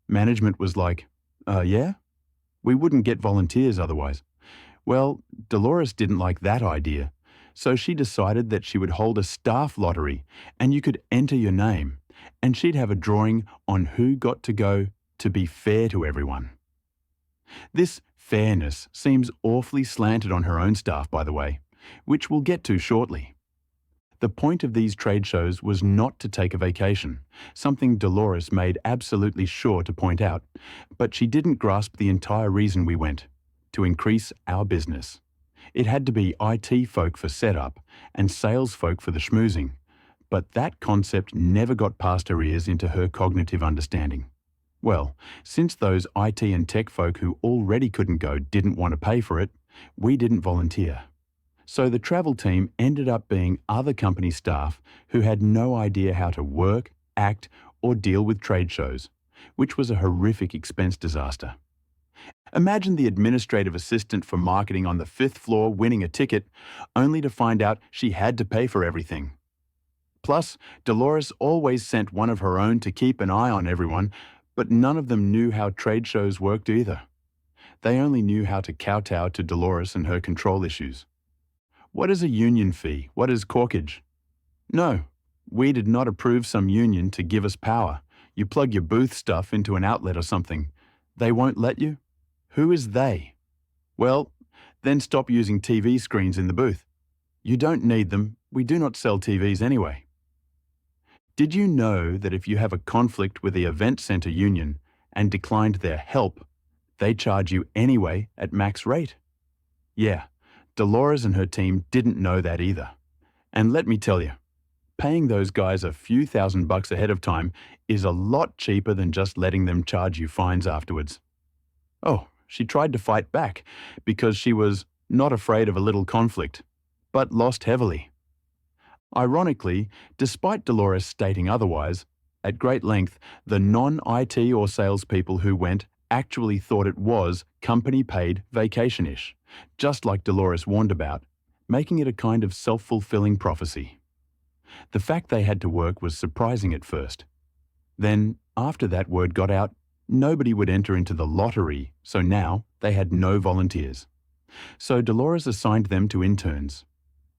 Management was like, yeah? We wouldn't get volunteers otherwise. Well, Dolores didn't like that idea, so she decided that she would hold a staff lottery and you could enter your name, and she'd have a drawing on who got to go to be fair to everyone. This fairness seems awfully slanted on her own staff, by the way, which we'll get to shortly. The point of these trade shows was not to take a vacation, something Dolores made absolutely sure to point out, but she didn't grasp the entire reason we went: to increase our business. It had to be IT folk for setup and sales folk for the schmoozing, but that concept never got past her ears into her cognitive understanding. Well, since those IT and tech folk who already couldn't go didn't want to pay for it, we didn't volunteer. So the travel team ended up being other company staff who had no idea how to work, act, or deal with trade shows, which was a horrific expense disaster. Imagine the administrative assistant for marketing on the 5th floor winning a ticket, only to find out she had to pay for everything. Plus, Dolores always sent one of her own to keep an eye on everyone, but none of them knew how trade shows worked either. They only knew how to kowtow to Dolores and her control issues. What is a union fee? What is corkage? No, we did not approve some union to give us power. You plug your booth stuff into an outlet or something. They won't let you? Who is they? Well, then stop using TV screens in the booth. You don't need them. We do not sell TVs anyway. Did you know that if you have a conflict with the event center union and declined their help, they charge you anyway at max rate? Yeah, Dolores and her team didn't know that either. And let me tell you, paying those guys a few $1,000s ahead of time is a lot cheaper than just letting them charge you fines afterwards. Oh, she tried to fight back because she was not afraid of a little conflict, but lost heavily. Ironically, despite Dolores stating otherwise, at great length, the non-IT or salespeople who went actually thought it was company-paid vacation-ish, just like Dolores warned about, making it a kind of self-fulfilling prophecy. The fact they had to work was surprising at first. Then, after that word got out, nobody would enter into the lottery, so now they had no volunteers. So Dolores assigned them to interns.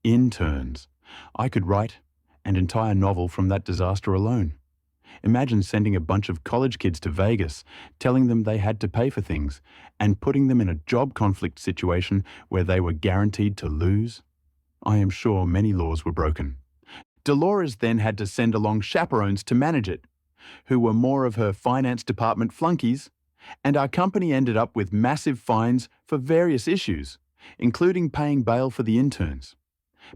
Interns. I could write an entire novel from that disaster alone. Imagine sending a bunch of college kids to Vegas, telling them they had to pay for things, and putting them in a job conflict situation where they were guaranteed to lose. I am sure many laws were broken. Dolores then had to send along chaperones to manage it, who were more of her finance department flunkies, and our company ended up with massive fines for various issues, including paying bail for the interns.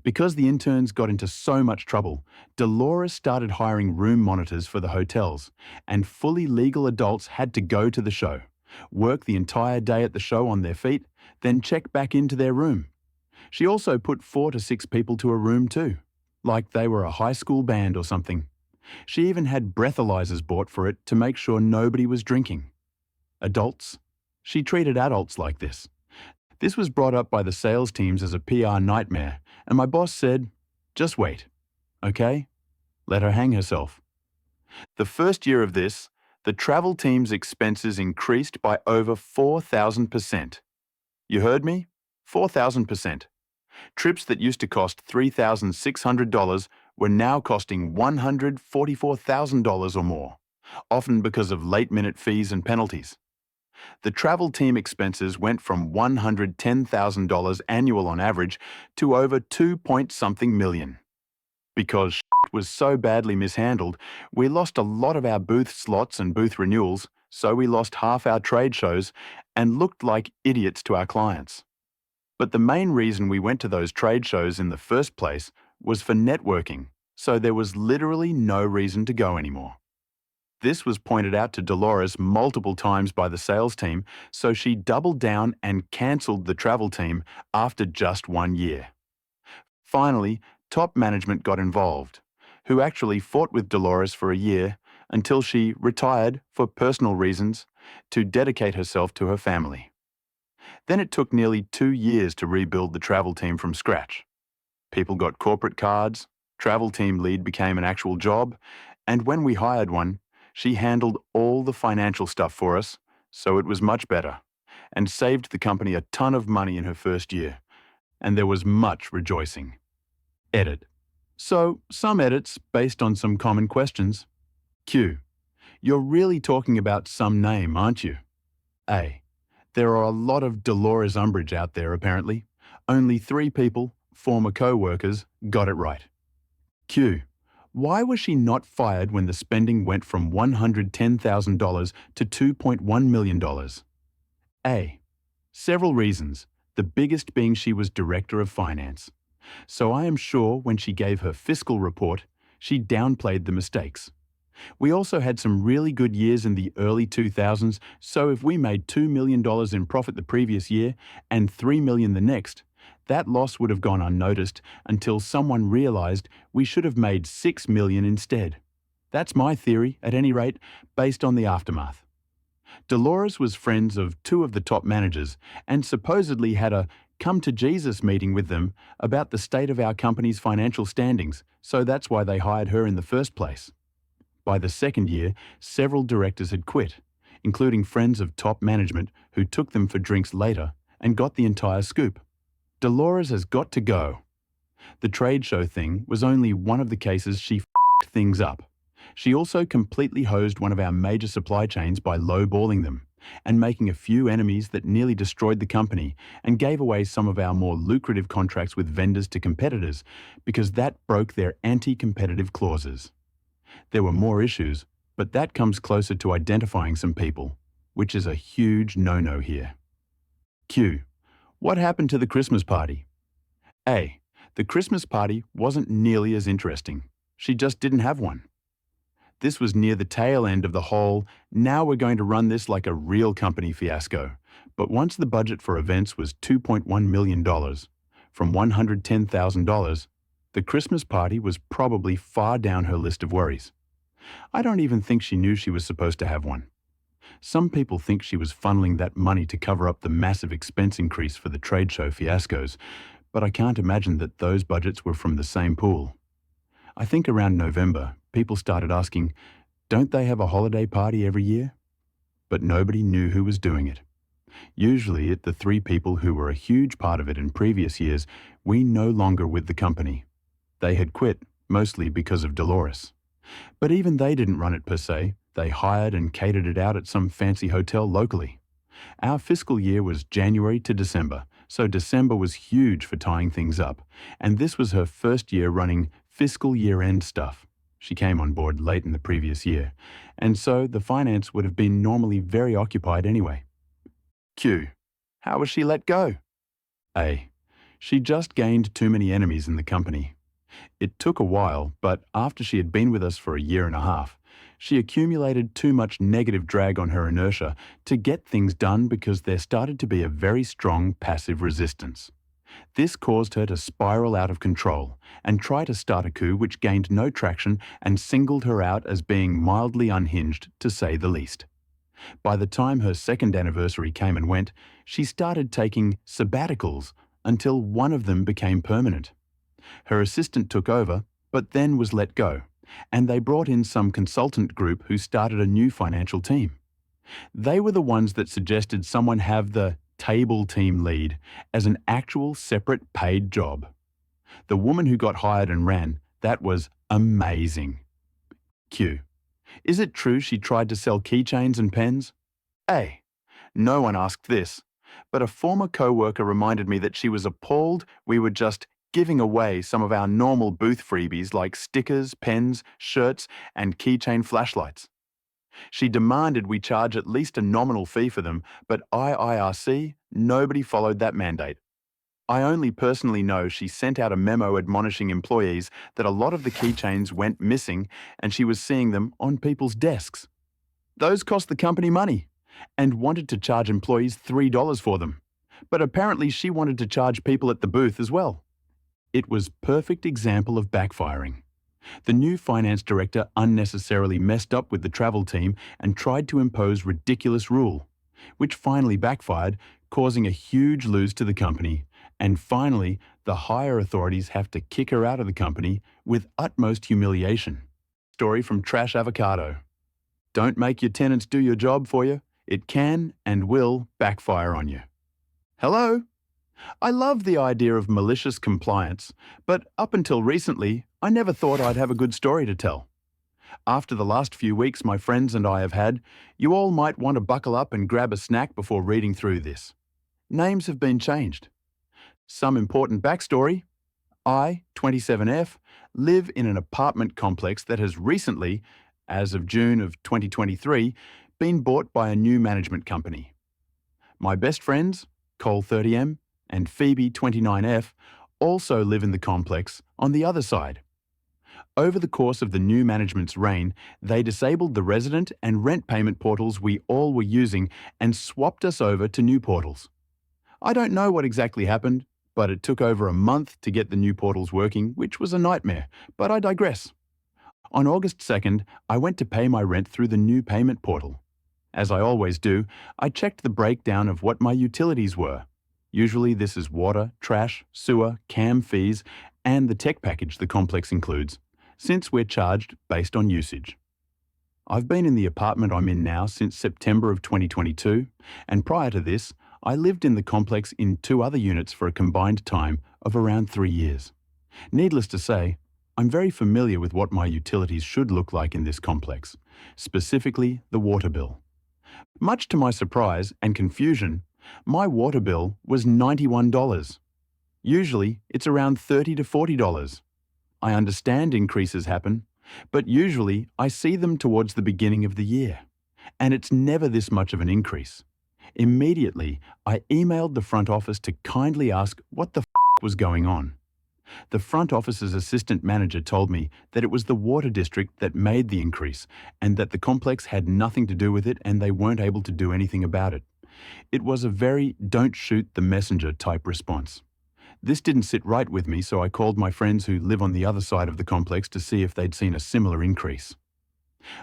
Because the interns got into so much trouble, Dolores started hiring room monitors for the hotels, and fully legal adults had to go to the show, work the entire day at the show on their feet, then check back into their room. She also put 4 to 6 people to a room too, like they were a high school band or something. She even had breathalyzers bought for it to make sure nobody was drinking. Adults? She treated adults like this. This was brought up by the sales teams as a PR nightmare, and my boss said, just wait, okay? Let her hang herself. The first year of this, the travel team's expenses increased by over 4,000%. You heard me? 4,000%. Trips that used to cost $3,600 were now costing $144,000 or more, often because of late-minute fees and penalties. The travel team expenses went from $110,000 annual on average to over 2-point-something million. Because shit was so badly mishandled, we lost a lot of our booth slots and booth renewals, so we lost half our trade shows and looked like idiots to our clients. But the main reason we went to those trade shows in the first place was for networking, so there was literally no reason to go anymore. This was pointed out to Dolores multiple times by the sales team, so she doubled down and cancelled the travel team after just 1 year. Finally, top management got involved, who actually fought with Dolores for a year until she retired for personal reasons to dedicate herself to her family. Then it took nearly 2 years to rebuild the travel team from scratch. People got corporate cards, travel team lead became an actual job, and when we hired one, she handled all the financial stuff for us, so it was much better, and saved the company a ton of money in her first year, and there was much rejoicing. Edit. So, some edits based on some common questions. Q. You're really talking about some name, aren't you? A. There are a lot of Dolores Umbridge out there, apparently. Only 3 people, former co-workers, got it right. Q. Why was she not fired when the spending went from $110,000 to $2.1 million? A. Several reasons, the biggest being she was Director of Finance. So I am sure when she gave her fiscal report, she downplayed the mistakes. We also had some really good years in the early 2000s, so if we made $2 million in profit the previous year and $3 million the next, that loss would have gone unnoticed until someone realized we should have made $6 million instead. That's my theory, at any rate, based on the aftermath. Dolores was friends of 2 of the top managers and supposedly had a come-to-Jesus meeting with them about the state of our company's financial standings, so that's why they hired her in the first place. By the second year, several directors had quit, including friends of top management who took them for drinks later and got the entire scoop. Dolores has got to go. The trade show thing was only one of the cases she f***ed things up. She also completely hosed one of our major supply chains by low-balling them and making a few enemies that nearly destroyed the company and gave away some of our more lucrative contracts with vendors to competitors because that broke their anti-competitive clauses. There were more issues, but that comes closer to identifying some people, which is a huge no-no here. Q. What happened to the Christmas party? A. The Christmas party wasn't nearly as interesting. She just didn't have one. This was near the tail end of the whole, now we're going to run this like a real company fiasco. But once the budget for events was $2.1 million from $110,000, the Christmas party was probably far down her list of worries. I don't even think she knew she was supposed to have one. Some people think she was funneling that money to cover up the massive expense increase for the trade show fiascos, but I can't imagine that those budgets were from the same pool. I think around November, people started asking, don't they have a holiday party every year? But nobody knew who was doing it. Usually the three people who were a huge part of it in previous years, we no longer with the company. They had quit, mostly because of Dolores. But even they didn't run it per se. They hired and catered it out at some fancy hotel locally. Our fiscal year was January to December, so December was huge for tying things up, and this was her first year running fiscal year-end stuff. She came on board late in the previous year, and so the finance would have been normally very occupied anyway. Q. How was she let go? A. She just gained too many enemies in the company. It took a while, but after she had been with us for a year and a half, she accumulated too much negative drag on her inertia to get things done because there started to be a very strong passive resistance. This caused her to spiral out of control and try to start a coup which gained no traction and singled her out as being mildly unhinged, to say the least. By the time her second anniversary came and went, she started taking sabbaticals until one of them became permanent. Her assistant took over, but then was let go, and they brought in some consultant group who started a new financial team. They were the ones that suggested someone have the table team lead as an actual separate paid job. The woman who got hired and ran, that was amazing. Q. Is it true she tried to sell keychains and pens? A. No one asked this, but a former co-worker reminded me that she was appalled we were just giving away some of our normal booth freebies like stickers, pens, shirts, and keychain flashlights. She demanded we charge at least a nominal fee for them, but IIRC, nobody followed that mandate. I only personally know she sent out a memo admonishing employees that a lot of the keychains went missing and she was seeing them on people's desks. Those cost the company money and wanted to charge employees $3 for them. But apparently she wanted to charge people at the booth as well. It was perfect example of backfiring. The new finance director unnecessarily messed up with the travel team and tried to impose ridiculous rule, which finally backfired, causing a huge lose to the company. And finally, the higher authorities have to kick her out of the company with utmost humiliation. Story from Trash Avocado. Don't make your tenants do your job for you. It can and will backfire on you. Hello? I love the idea of malicious compliance, but up until recently, I never thought I'd have a good story to tell. After the last few weeks my friends and I have had, you all might want to buckle up and grab a snack before reading through this. Names have been changed. Some important backstory. I, 27F, live in an apartment complex that has recently, as of June of 2023, been bought by a new management company. My best friends, Cole 30M, and Phoebe 29F also live in the complex on the other side. Over the course of the new management's reign, they disabled the resident and rent payment portals we all were using and swapped us over to new portals. I don't know what exactly happened, but it took over a month to get the new portals working, which was a nightmare, but I digress. On August 2nd, I went to pay my rent through the new payment portal. As I always do, I checked the breakdown of what my utilities were. Usually this is water, trash, sewer, CAM fees, and the tech package the complex includes, since we're charged based on usage. I've been in the apartment I'm in now since September of 2022, and prior to this, I lived in the complex in 2 other units for a combined time of around 3 years. Needless to say, I'm very familiar with what my utilities should look like in this complex, specifically the water bill. Much to my surprise and confusion, my water bill was $91. Usually, it's around $30 to $40. I understand increases happen, but usually I see them towards the beginning of the year, and it's never this much of an increase. Immediately, I emailed the front office to kindly ask what the was going on. The front office's assistant manager told me that it was the water district that made the increase and that the complex had nothing to do with it and they weren't able to do anything about it. It was a very don't shoot the messenger type response. This didn't sit right with me, so I called my friends who live on the other side of the complex to see if they'd seen a similar increase.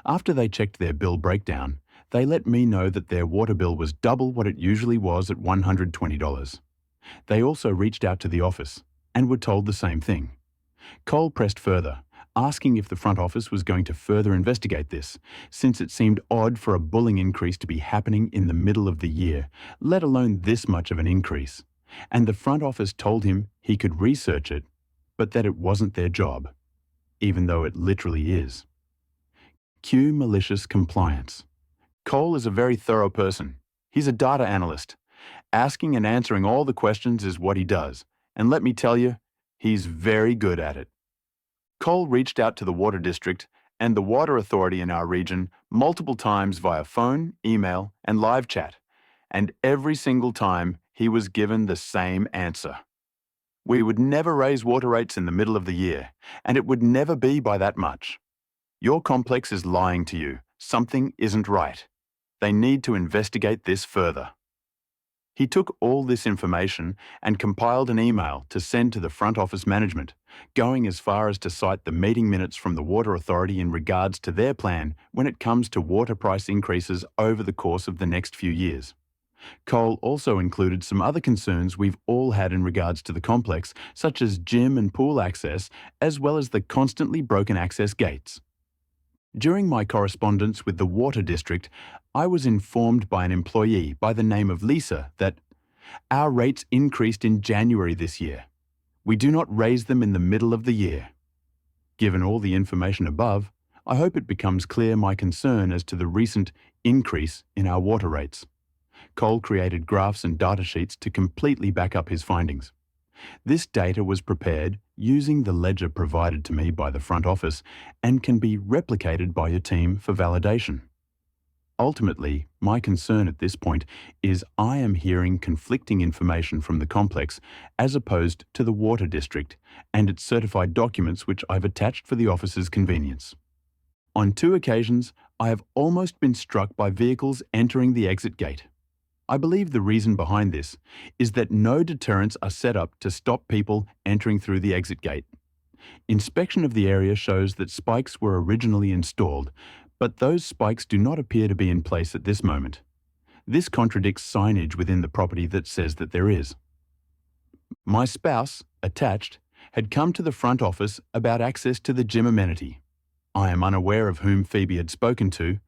After they checked their bill breakdown, they let me know that their water bill was double what it usually was at $120. They also reached out to the office and were told the same thing. Cole pressed further, asking if the front office was going to further investigate this, since it seemed odd for a bullying increase to be happening in the middle of the year, let alone this much of an increase. And the front office told him he could research it, but that it wasn't their job, even though it literally is. Cue malicious compliance. Cole is a very thorough person. He's a data analyst. Asking and answering all the questions is what he does, and let me tell you, he's very good at it. Cole reached out to the water district and the water authority in our region multiple times via phone, email, and live chat, and every single time he was given the same answer. We would never raise water rates in the middle of the year, and it would never be by that much. Your complex is lying to you. Something isn't right. They need to investigate this further. He took all this information and compiled an email to send to the front office management, going as far as to cite the meeting minutes from the Water Authority in regards to their plan when it comes to water price increases over the course of the next few years. Cole also included some other concerns we've all had in regards to the complex, such as gym and pool access, as well as the constantly broken access gates. During my correspondence with the Water District, I was informed by an employee by the name of Lisa that our rates increased in January this year. We do not raise them in the middle of the year. Given all the information above, I hope it becomes clear my concern as to the recent increase in our water rates. Cole created graphs and data sheets to completely back up his findings. This data was prepared using the ledger provided to me by the front office and can be replicated by your team for validation. Ultimately, my concern at this point is I am hearing conflicting information from the complex as opposed to the water district and its certified documents which I've attached for the office's convenience. On 2 occasions, I have almost been struck by vehicles entering the exit gate. I believe the reason behind this is that no deterrents are set up to stop people entering through the exit gate. Inspection of the area shows that spikes were originally installed, but those spikes do not appear to be in place at this moment. This contradicts signage within the property that says that there is. My spouse, attached, had come to the front office about access to the gym amenity. I am unaware of whom Phoebe had spoken to,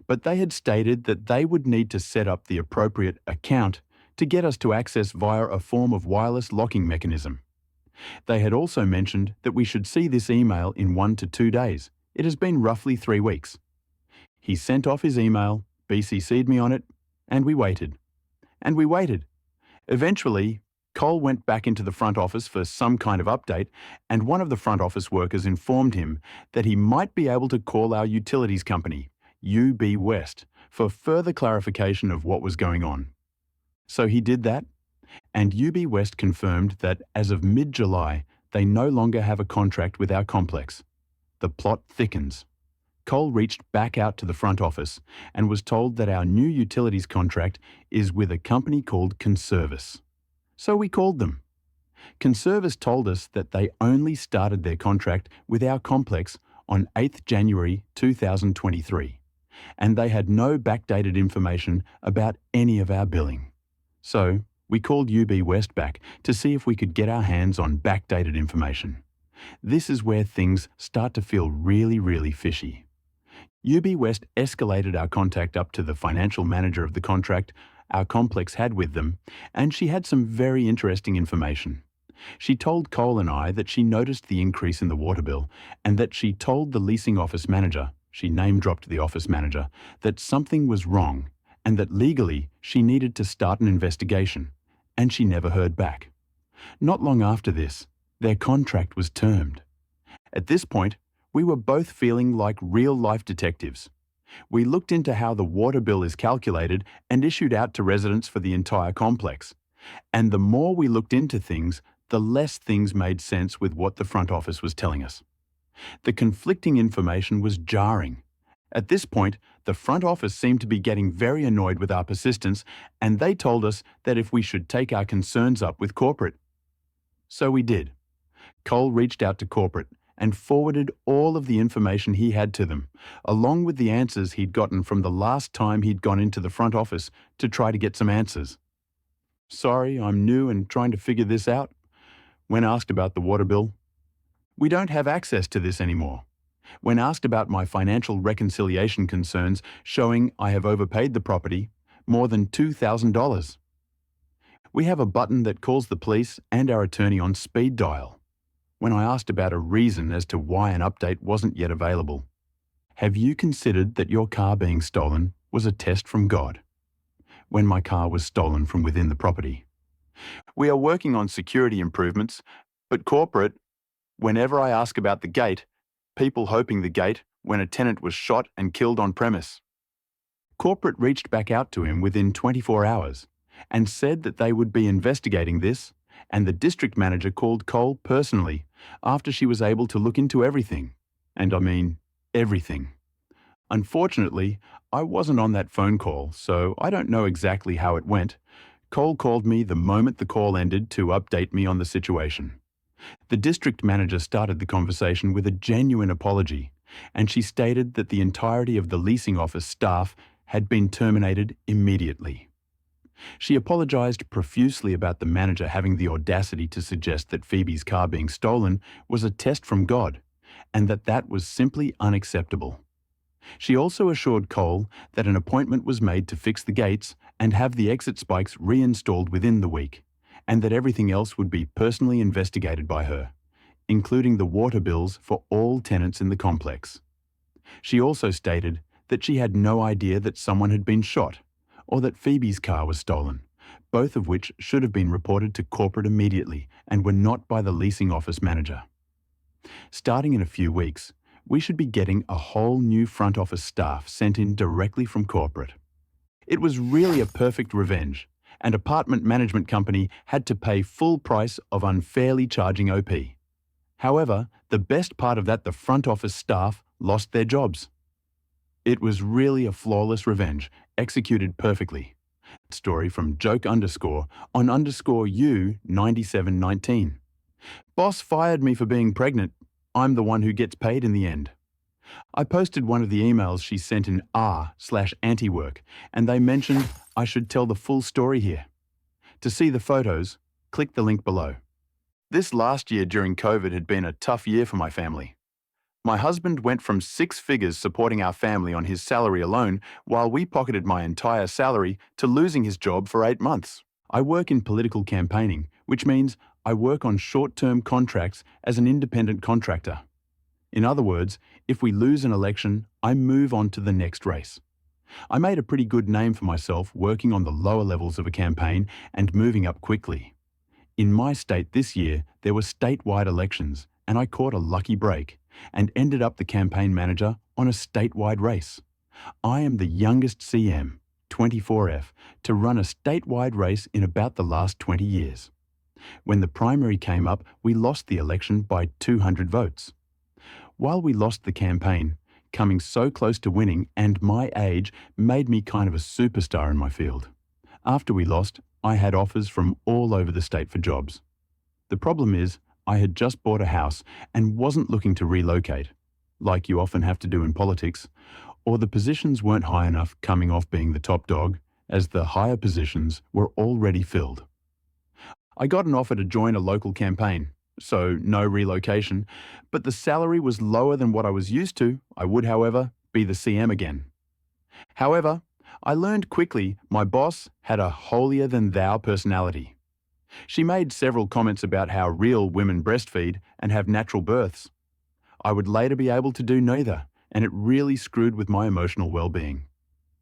but they had stated that they would need to set up the appropriate account to get us to access via a form of wireless locking mechanism. They had also mentioned that we should see this email in 1 to 2 days. It has been roughly 3 weeks. He sent off his email, BCC'd me on it, and we waited. And we waited. Eventually, Cole went back into the front office for some kind of update, and one of the front office workers informed him that he might be able to call our utilities company, UB West, for further clarification of what was going on. So he did that, and UB West confirmed that as of mid-July, they no longer have a contract with our complex. The plot thickens. Cole reached back out to the front office and was told that our new utilities contract is with a company called Conservice. So we called them. Conservice told us that they only started their contract with our complex on 8th January 2023, and they had no backdated information about any of our billing. So we called UB West back to see if we could get our hands on backdated information. This is where things start to feel really, really fishy. UB West escalated our contact up to the financial manager of the contract our complex had with them, and she had some very interesting information. She told Cole and I that she noticed the increase in the water bill and that she told the leasing office manager, she name-dropped the office manager, that something was wrong and that legally she needed to start an investigation, and she never heard back. Not long after this, their contract was termed. At this point, we were both feeling like real-life detectives. We looked into how the water bill is calculated and issued out to residents for the entire complex. And the more we looked into things, the less things made sense with what the front office was telling us. The conflicting information was jarring. At this point, the front office seemed to be getting very annoyed with our persistence, and they told us that if we should take our concerns up with corporate. So we did. Cole reached out to corporate and forwarded all of the information he had to them, along with the answers he'd gotten from the last time he'd gone into the front office to try to get some answers. Sorry, I'm new and trying to figure this out. When asked about the water bill, we don't have access to this anymore. When asked about my financial reconciliation concerns showing I have overpaid the property, more than $2,000. We have a button that calls the police and our attorney on speed dial. When I asked about a reason as to why an update wasn't yet available, have you considered that your car being stolen was a test from God? When my car was stolen from within the property. We are working on security improvements, but corporate, whenever I ask about the gate, people hoping the gate when a tenant was shot and killed on premise. Corporate reached back out to him within 24 hours and said that they would be investigating this, and the district manager called Cole personally after she was able to look into everything. And I mean, everything. Unfortunately, I wasn't on that phone call, so I don't know exactly how it went. Cole called me the moment the call ended to update me on the situation. The district manager started the conversation with a genuine apology, and she stated that the entirety of the leasing office staff had been terminated immediately. She apologized profusely about the manager having the audacity to suggest that Phoebe's car being stolen was a test from God, and that was simply unacceptable. She also assured Cole that an appointment was made to fix the gates and have the exit spikes reinstalled within the week, and that everything else would be personally investigated by her, including the water bills for all tenants in the complex. She also stated that she had no idea that someone had been shot or that Phoebe's car was stolen, both of which should have been reported to corporate immediately and were not by the leasing office manager. Starting in a few weeks, we should be getting a whole new front office staff sent in directly from corporate. It was really a perfect revenge, and apartment management company had to pay full price of unfairly charging OP. However, the best part of that, the front office staff lost their jobs. It was really a flawless revenge, executed perfectly. Story from joke_ on _U9719. Boss fired me for being pregnant. I'm the one who gets paid in the end. I posted one of the emails she sent in r/anti-work, and they mentioned I should tell the full story here. To see the photos, click the link below. This last year during COVID had been a tough year for my family. My husband went from 6 figures supporting our family on his salary alone, while we pocketed my entire salary, to losing his job for 8 months. I work in political campaigning, which means I work on short-term contracts as an independent contractor. In other words, if we lose an election, I move on to the next race. I made a pretty good name for myself working on the lower levels of a campaign and moving up quickly. In my state this year, there were statewide elections, and I caught a lucky break and ended up the campaign manager on a statewide race. I am the youngest CM, 24F, to run a statewide race in about the last 20 years. When the primary came up, we lost the election by 200 votes. While we lost the campaign, coming so close to winning and my age made me kind of a superstar in my field. After we lost, I had offers from all over the state for jobs. The problem is, I had just bought a house and wasn't looking to relocate, like you often have to do in politics, or the positions weren't high enough coming off being the top dog, as the higher positions were already filled. I got an offer to join a local campaign, so no relocation, but the salary was lower than what I was used to. I would, however, be the CM again. However, I learned quickly my boss had a holier-than-thou personality. She made several comments about how real women breastfeed and have natural births. I would later be able to do neither, and it really screwed with my emotional well-being.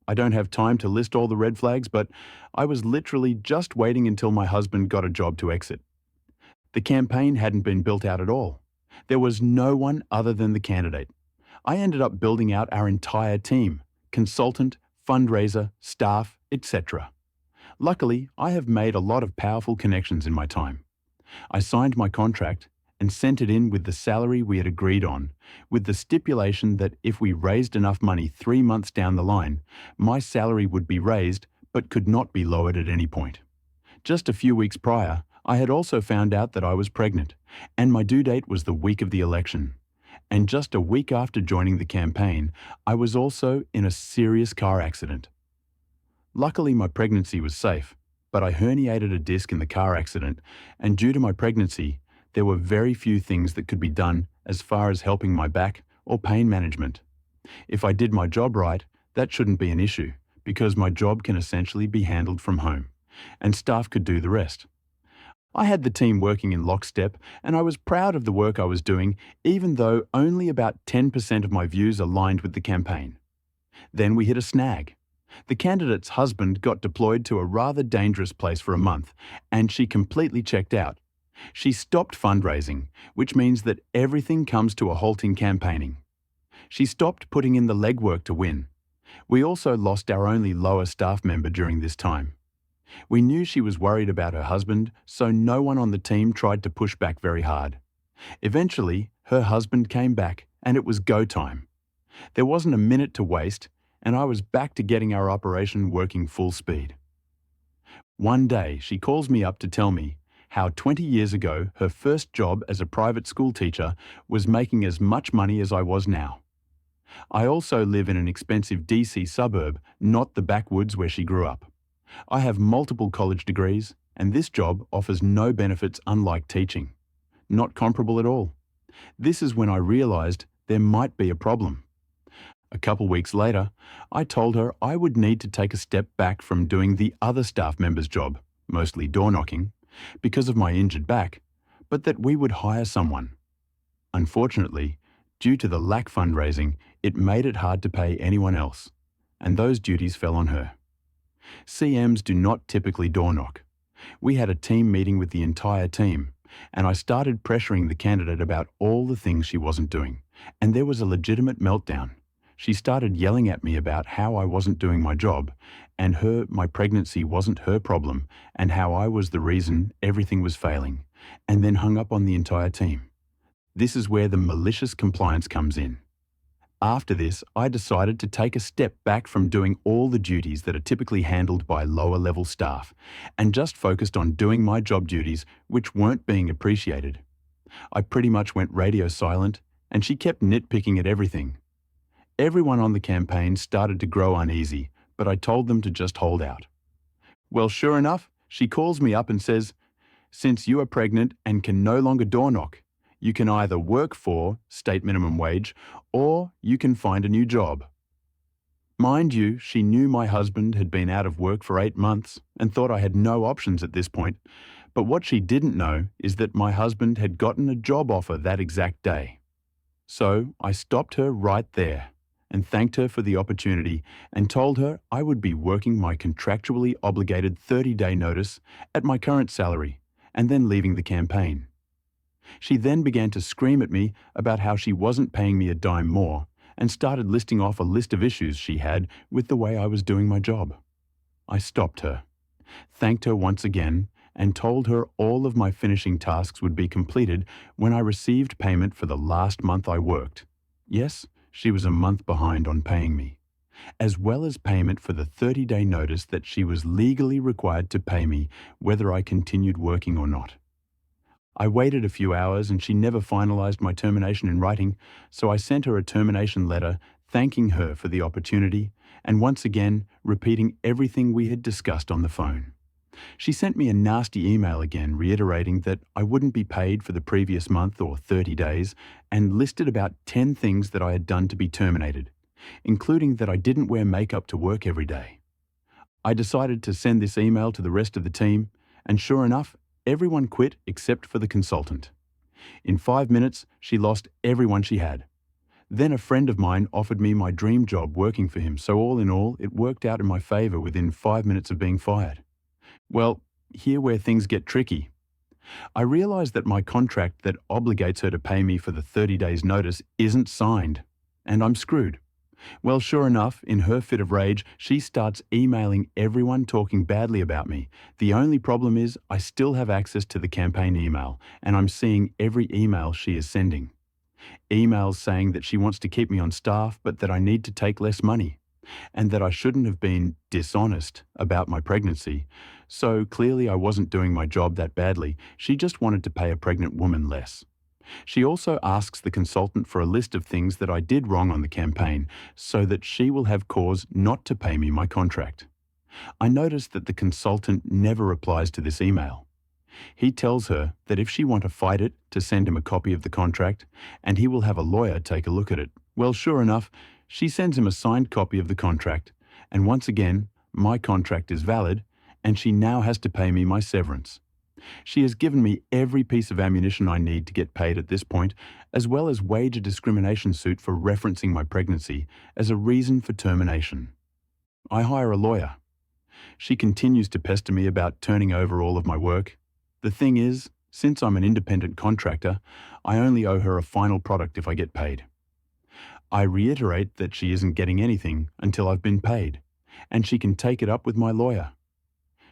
I don't have time to list all the red flags, but I was literally just waiting until my husband got a job to exit. The campaign hadn't been built out at all. There was no one other than the candidate. I ended up building out our entire team, consultant, fundraiser, staff, etc. Luckily, I have made a lot of powerful connections in my time. I signed my contract and sent it in with the salary we had agreed on, with the stipulation that if we raised enough money 3 months down the line, my salary would be raised but could not be lowered at any point. Just a few weeks prior, I had also found out that I was pregnant, and my due date was the week of the election. And just a week after joining the campaign, I was also in a serious car accident. Luckily, my pregnancy was safe, but I herniated a disc in the car accident, and due to my pregnancy, there were very few things that could be done as far as helping my back or pain management. If I did my job right, that shouldn't be an issue, because my job can essentially be handled from home, and staff could do the rest. I had the team working in lockstep, and I was proud of the work I was doing, even though only about 10% of my views aligned with the campaign. Then we hit a snag. The candidate's husband got deployed to a rather dangerous place for a month, and she completely checked out. She stopped fundraising, which means that everything comes to a halt in campaigning. She stopped putting in the legwork to win. We also lost our only lower staff member during this time. We knew she was worried about her husband, so no one on the team tried to push back very hard. Eventually, her husband came back, and it was go time. There wasn't a minute to waste, and I was back to getting our operation working full speed. One day, she calls me up to tell me how 20 years ago her first job as a private school teacher was making as much money as I was now. I also live in an expensive DC suburb, not the backwoods where she grew up. I have multiple college degrees, and this job offers no benefits unlike teaching. Not comparable at all. This is when I realized there might be a problem. A couple weeks later, I told her I would need to take a step back from doing the other staff member's job, mostly door knocking, because of my injured back, but that we would hire someone. Unfortunately, due to the lack fundraising, it made it hard to pay anyone else, and those duties fell on her. CMs do not typically door knock. We had a team meeting with the entire team, and I started pressuring the candidate about all the things she wasn't doing, and there was a legitimate meltdown. She started yelling at me about how I wasn't doing my job, and my pregnancy wasn't her problem, and how I was the reason everything was failing, and then hung up on the entire team. This is where the malicious compliance comes in. After this, I decided to take a step back from doing all the duties that are typically handled by lower-level staff, and just focused on doing my job duties, which weren't being appreciated. I pretty much went radio silent, and she kept nitpicking at everything. Everyone on the campaign started to grow uneasy, but I told them to just hold out. Well, sure enough, she calls me up and says, "Since you are pregnant and can no longer door knock, you can either work for state minimum wage or you can find a new job." Mind you, she knew my husband had been out of work for 8 months and thought I had no options at this point, but what she didn't know is that my husband had gotten a job offer that exact day. So I stopped her right there and thanked her for the opportunity and told her I would be working my contractually obligated 30-day notice at my current salary and then leaving the campaign. She then began to scream at me about how she wasn't paying me a dime more and started listing off a list of issues she had with the way I was doing my job. I stopped her, thanked her once again, and told her all of my finishing tasks would be completed when I received payment for the last month I worked. Yes, she was a month behind on paying me, as well as payment for the 30-day notice that she was legally required to pay me whether I continued working or not. I waited a few hours and she never finalized my termination in writing, so I sent her a termination letter thanking her for the opportunity and once again repeating everything we had discussed on the phone. She sent me a nasty email again reiterating that I wouldn't be paid for the previous month or 30 days and listed about 10 things that I had done to be terminated, including that I didn't wear makeup to work every day. I decided to send this email to the rest of the team, and sure enough, everyone quit except for the consultant. In 5 minutes, she lost everyone she had. Then a friend of mine offered me my dream job working for him, so all in all, it worked out in my favor within 5 minutes of being fired. Well, here where things get tricky. I realized that my contract that obligates her to pay me for the 30 days notice isn't signed, and I'm screwed. Well, sure enough, in her fit of rage, she starts emailing everyone talking badly about me. The only problem is I still have access to the campaign email, and I'm seeing every email she is sending. Emails saying that she wants to keep me on staff, but that I need to take less money, and that I shouldn't have been dishonest about my pregnancy. So clearly I wasn't doing my job that badly. She just wanted to pay a pregnant woman less. She also asks the consultant for a list of things that I did wrong on the campaign so that she will have cause not to pay me my contract. I notice that the consultant never replies to this email. He tells her that if she wants to fight it, to send him a copy of the contract, and he will have a lawyer take a look at it. Well, sure enough, she sends him a signed copy of the contract, and once again, my contract is valid, and she now has to pay me my severance. She has given me every piece of ammunition I need to get paid at this point, as well as wage a discrimination suit for referencing my pregnancy as a reason for termination. I hire a lawyer. She continues to pester me about turning over all of my work. The thing is, since I'm an independent contractor, I only owe her a final product if I get paid. I reiterate that she isn't getting anything until I've been paid, and she can take it up with my lawyer.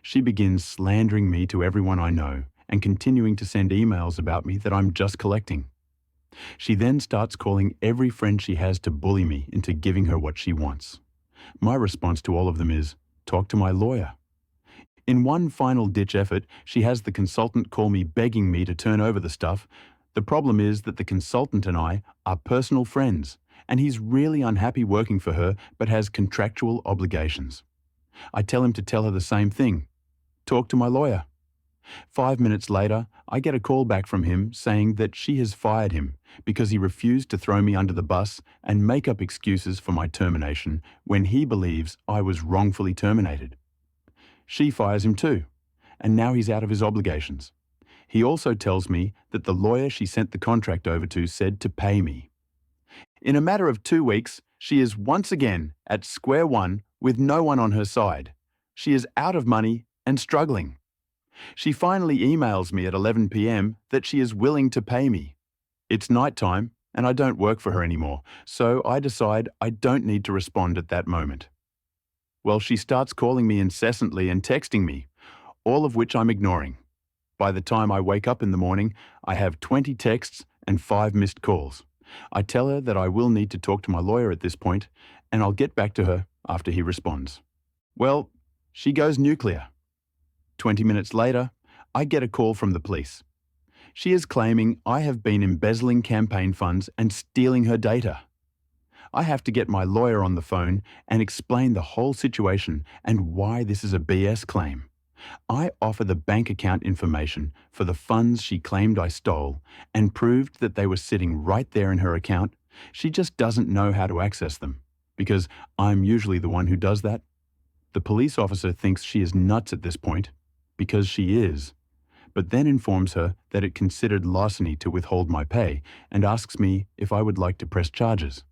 She begins slandering me to everyone I know and continuing to send emails about me that I'm just collecting. She then starts calling every friend she has to bully me into giving her what she wants. My response to all of them is, talk to my lawyer. In one final-ditch effort, she has the consultant call me begging me to turn over the stuff. The problem is that the consultant and I are personal friends, and he's really unhappy working for her but has contractual obligations. I tell him to tell her the same thing. Talk to my lawyer. 5 minutes later, I get a call back from him saying that she has fired him because he refused to throw me under the bus and make up excuses for my termination when he believes I was wrongfully terminated. She fires him too, and now he's out of his obligations. He also tells me that the lawyer she sent the contract over to said to pay me. In a matter of 2 weeks, she is once again at square one with no one on her side. She is out of money and struggling. She finally emails me at 11 p.m. that she is willing to pay me. It's nighttime and I don't work for her anymore, so I decide I don't need to respond at that moment. Well, she starts calling me incessantly and texting me, all of which I'm ignoring. By the time I wake up in the morning, I have 20 texts and 5 missed calls. I tell her that I will need to talk to my lawyer at this point, and I'll get back to her after he responds. Well, she goes nuclear. 20 minutes later, I get a call from the police. She is claiming I have been embezzling campaign funds and stealing her data. I have to get my lawyer on the phone and explain the whole situation and why this is a BS claim. I offer the bank account information for the funds she claimed I stole and proved that they were sitting right there in her account. She just doesn't know how to access them, because I'm usually the one who does that. The police officer thinks she is nuts at this point, because she is, but then informs her that it considered larceny to withhold my pay and asks me if I would like to press charges.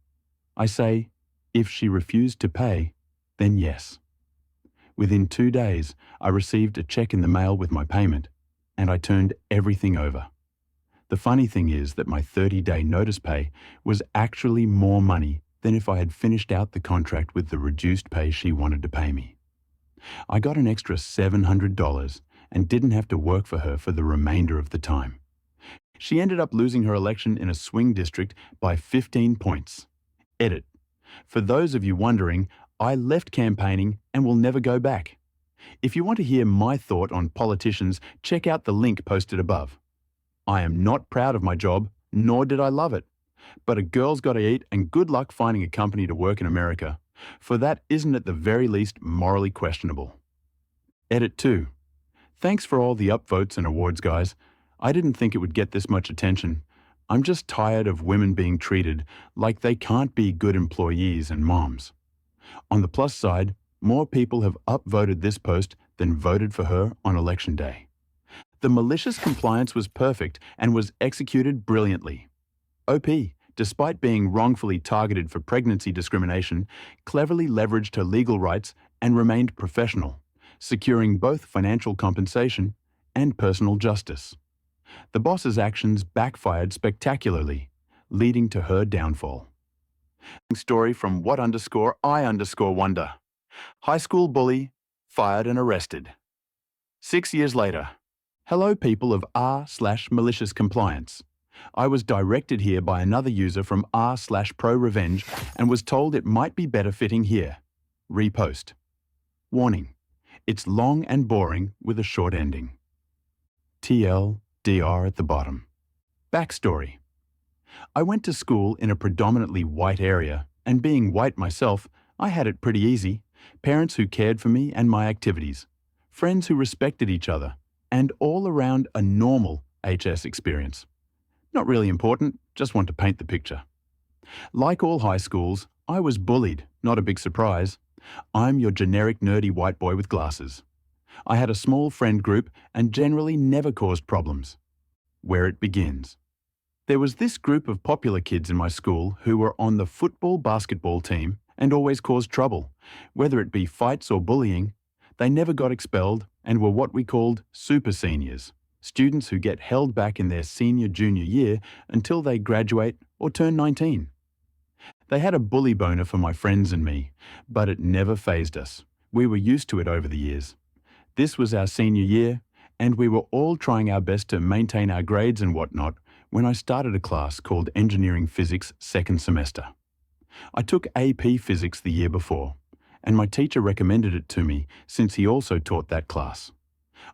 I say, if she refused to pay, then yes. Within 2 days, I received a check in the mail with my payment, and I turned everything over. The funny thing is that my 30-day notice pay was actually more money than if I had finished out the contract with the reduced pay she wanted to pay me. I got an extra $700 and didn't have to work for her for the remainder of the time. She ended up losing her election in a swing district by 15 points. Edit. For those of you wondering, I left campaigning and will never go back. If you want to hear my thought on politicians, check out the link posted above. I am not proud of my job, nor did I love it. But a girl's got to eat, and good luck finding a company to work in America, for that isn't at the very least morally questionable. Edit 2. Thanks for all the upvotes and awards, guys. I didn't think it would get this much attention. I'm just tired of women being treated like they can't be good employees and moms. On the plus side, more people have upvoted this post than voted for her on election day. The malicious compliance was perfect and was executed brilliantly. OP, despite being wrongfully targeted for pregnancy discrimination, cleverly leveraged her legal rights and remained professional, securing both financial compensation and personal justice. The boss's actions backfired spectacularly, leading to her downfall. Story from what_I_wonder. High school bully, fired and arrested. 6 years later. Hello people of r/malicious compliance. I was directed here by another user from r/pro revenge and was told it might be better fitting here. Repost. Warning. It's long and boring with a short ending. TLDR at the bottom. Backstory. I went to school in a predominantly white area, and being white myself, I had it pretty easy. Parents who cared for me and my activities, friends who respected each other, and all around a normal HS experience. Not really important, just want to paint the picture. Like all high schools, I was bullied, not a big surprise. I'm your generic nerdy white boy with glasses. I had a small friend group and generally never caused problems. Where it begins. There was this group of popular kids in my school who were on the football-basketball team and always caused trouble. Whether it be fights or bullying, they never got expelled and were what we called super seniors, students who get held back in their senior-junior year until they graduate or turn 19. They had a bully boner for my friends and me, but it never fazed us. We were used to it over the years. This was our senior year, and we were all trying our best to maintain our grades and whatnot when I started a class called Engineering Physics second semester. I took AP Physics the year before, and my teacher recommended it to me since he also taught that class.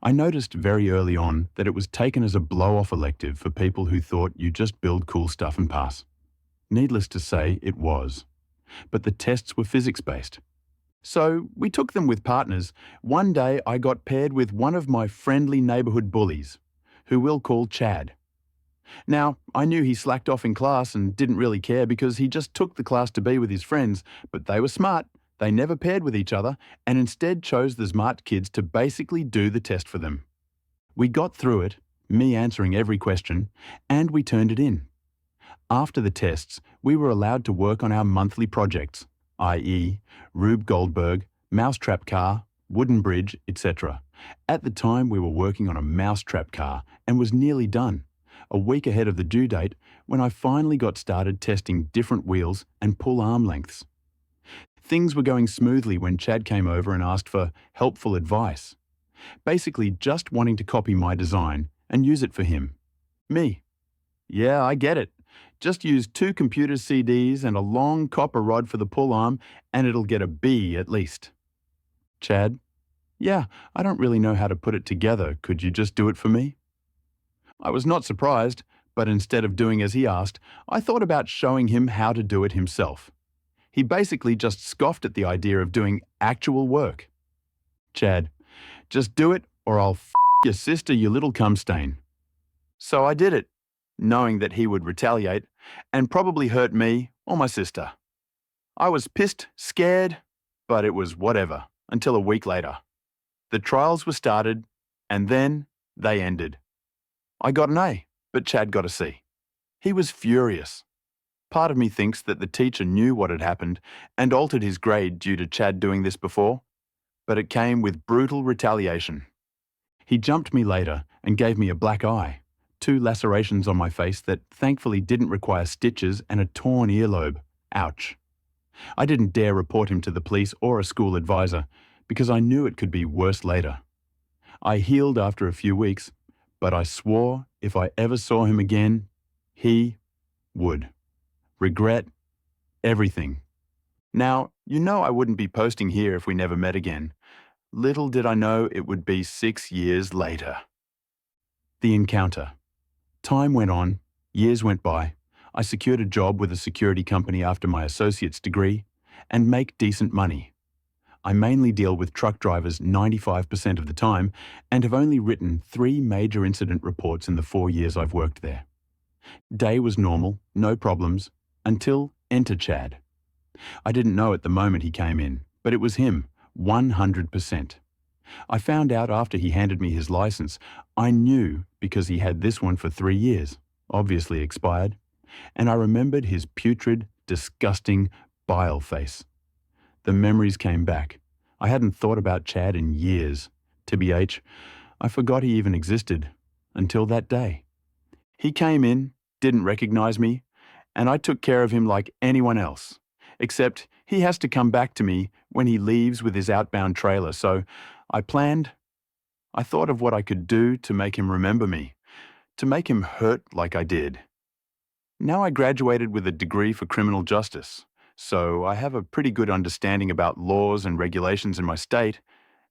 I noticed very early on that it was taken as a blow-off elective for people who thought you just build cool stuff and pass. Needless to say, it was. But the tests were physics-based. So we took them with partners. One day I got paired with one of my friendly neighborhood bullies, who we'll call Chad. Now, I knew he slacked off in class and didn't really care because he just took the class to be with his friends, but they were smart. They never paired with each other and instead chose the smart kids to basically do the test for them. We got through it, me answering every question, and we turned it in. After the tests, we were allowed to work on our monthly projects, i.e. Rube Goldberg, mousetrap car, wooden bridge, etc. At the time, we were working on a mousetrap car and was nearly done, a week ahead of the due date when I finally got started testing different wheels and pull arm lengths. Things were going smoothly when Chad came over and asked for helpful advice, basically just wanting to copy my design and use it for him. Me. Yeah, I get it. Just use 2 computer CDs and a long copper rod for the pull arm and it'll get a B at least. Chad. Yeah, I don't really know how to put it together. Could you just do it for me? I was not surprised, but instead of doing as he asked, I thought about showing him how to do it himself. He basically just scoffed at the idea of doing actual work. Chad. Just do it or I'll f your sister, you little cum stain. So I did it, knowing that he would retaliate and probably hurt me or my sister. I was pissed, scared, but it was whatever until a week later. The trials were started and then they ended. I got an A, but Chad got a C. He was furious. Part of me thinks that the teacher knew what had happened and altered his grade due to Chad doing this before, but it came with brutal retaliation. He jumped me later and gave me a black eye, 2 lacerations on my face that thankfully didn't require stitches and a torn earlobe. Ouch. I didn't dare report him to the police or a school advisor because I knew it could be worse later. I healed after a few weeks, but I swore if I ever saw him again, he would regret everything. Now, you know I wouldn't be posting here if we never met again. Little did I know it would be 6 years later. The encounter. Time went on, years went by. I secured a job with a security company after my associate's degree and make decent money. I mainly deal with truck drivers 95% of the time and have only written 3 major incident reports in the 4 years I've worked there. Day was normal, no problems, until enter Chad. I didn't know at the moment he came in, but it was him, 100%. I found out after he handed me his license. I knew because he had this one for 3 years, obviously expired, and I remembered his putrid, disgusting bile face. The memories came back. I hadn't thought about Chad in years. TBH, I forgot he even existed, until that day. He came in, didn't recognize me, and I took care of him like anyone else. Except he has to come back to me when he leaves with his outbound trailer, so I thought of what I could do to make him remember me, to make him hurt like I did. Now I graduated with a degree for criminal justice, so I have a pretty good understanding about laws and regulations in my state,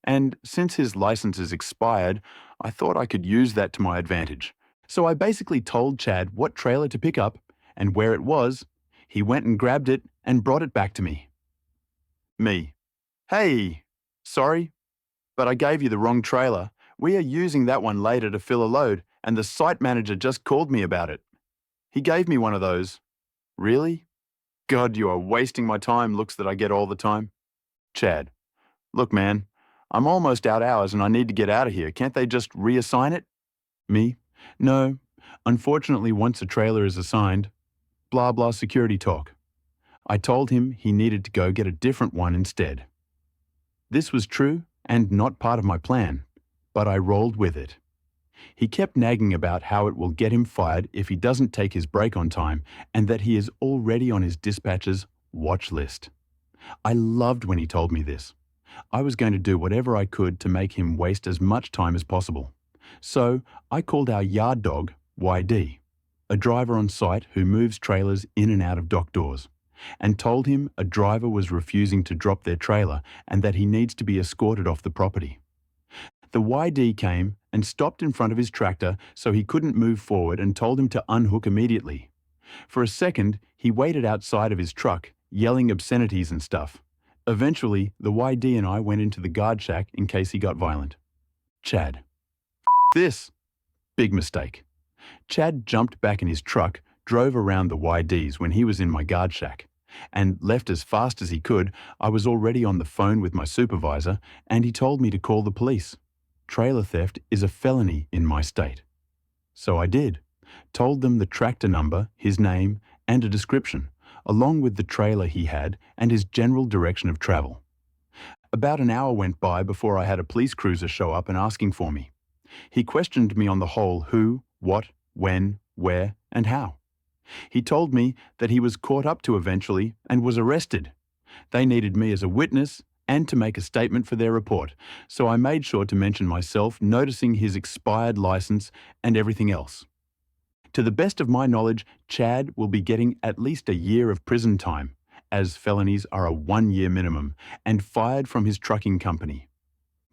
and since his license is expired, I thought I could use that to my advantage. So I basically told Chad what trailer to pick up and where it was. He went and grabbed it and brought it back to me. Me. Hey, sorry, but I gave you the wrong trailer. We are using that one later to fill a load, and the site manager just called me about it. He gave me one of those. Really? God, you are wasting my time, looks that I get all the time. Chad. Look, man, I'm almost out hours and I need to get out of here. Can't they just reassign it? Me. No. Unfortunately, once a trailer is assigned, blah blah security talk. I told him he needed to go get a different one instead. This was true and not part of my plan, but I rolled with it. He kept nagging about how it will get him fired if he doesn't take his break on time and that he is already on his dispatcher's watch list. I loved when he told me this. I was going to do whatever I could to make him waste as much time as possible. So I called our yard dog, YD, a driver on site who moves trailers in and out of dock doors, and told him a driver was refusing to drop their trailer and that he needs to be escorted off the property. The YD came and stopped in front of his tractor so he couldn't move forward and told him to unhook immediately. For a second, he waited outside of his truck, yelling obscenities and stuff. Eventually, the YD and I went into the guard shack in case he got violent. Chad. This. Big mistake. Chad jumped back in his truck, drove around the YDs when he was in my guard shack, and left as fast as he could. I was already on the phone with my supervisor, and he told me to call the police. Trailer theft is a felony in my state. So I did. Told them the tractor number, his name, and a description, along with the trailer he had and his general direction of travel. About an hour went by before I had a police cruiser show up and asking for me. He questioned me on the whole who, what, when, where, and how. He told me that he was caught up to eventually and was arrested. They needed me as a witness and to make a statement for their report, so I made sure to mention myself, noticing his expired license and everything else. To the best of my knowledge, Chad will be getting at least a year of prison time, as felonies are a 1-year minimum, and fired from his trucking company.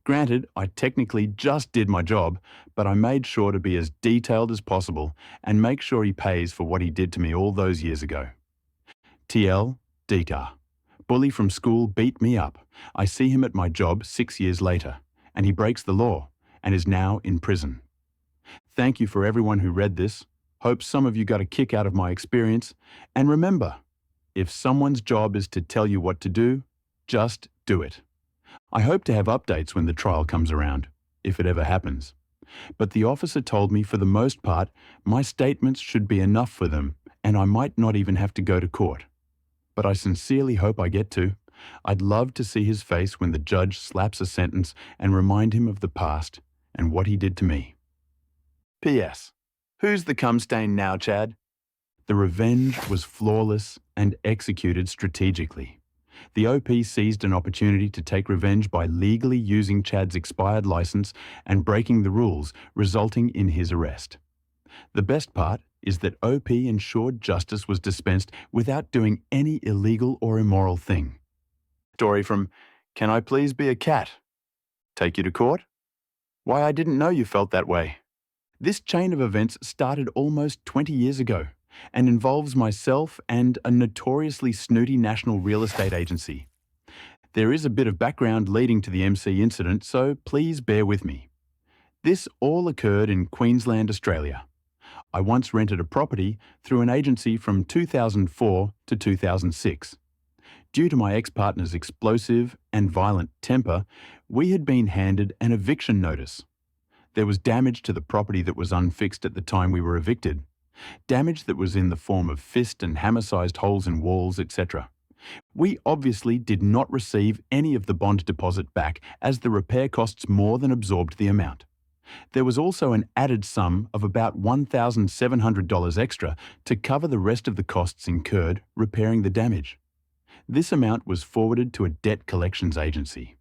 Granted, I technically just did my job, but I made sure to be as detailed as possible and make sure he pays for what he did to me all those years ago. TL, Dita. Bully from school beat me up. I see him at my job 6 years later, and he breaks the law and is now in prison. Thank you for everyone who read this. Hope some of you got a kick out of my experience. And remember, if someone's job is to tell you what to do, just do it. I hope to have updates when the trial comes around, if it ever happens. But the officer told me for the most part, my statements should be enough for them, and I might not even have to go to court. But I sincerely hope I get to. I'd love to see his face when the judge slaps a sentence and remind him of the past and what he did to me. P.S. Who's the cum stain now, Chad? The revenge was flawless and executed strategically. The OP seized an opportunity to take revenge by legally using Chad's expired license and breaking the rules, resulting in his arrest. The best part is that OP ensured justice was dispensed without doing any illegal or immoral thing. Story from Can I Please Be a Cat? Take you to court? Why, I didn't know you felt that way. This chain of events started almost 20 years ago and involves myself and a notoriously snooty national real estate agency. There is a bit of background leading to the MC incident, so please bear with me. This all occurred in Queensland, Australia. I once rented a property through an agency from 2004 to 2006. Due to my ex-partner's explosive and violent temper, we had been handed an eviction notice. There was damage to the property that was unfixed at the time we were evicted. Damage that was in the form of fist and hammer-sized holes in walls, etc. We obviously did not receive any of the bond deposit back, as the repair costs more than absorbed the amount. There was also an added sum of about $1,700 extra to cover the rest of the costs incurred repairing the damage. This amount was forwarded to a debt collections agency.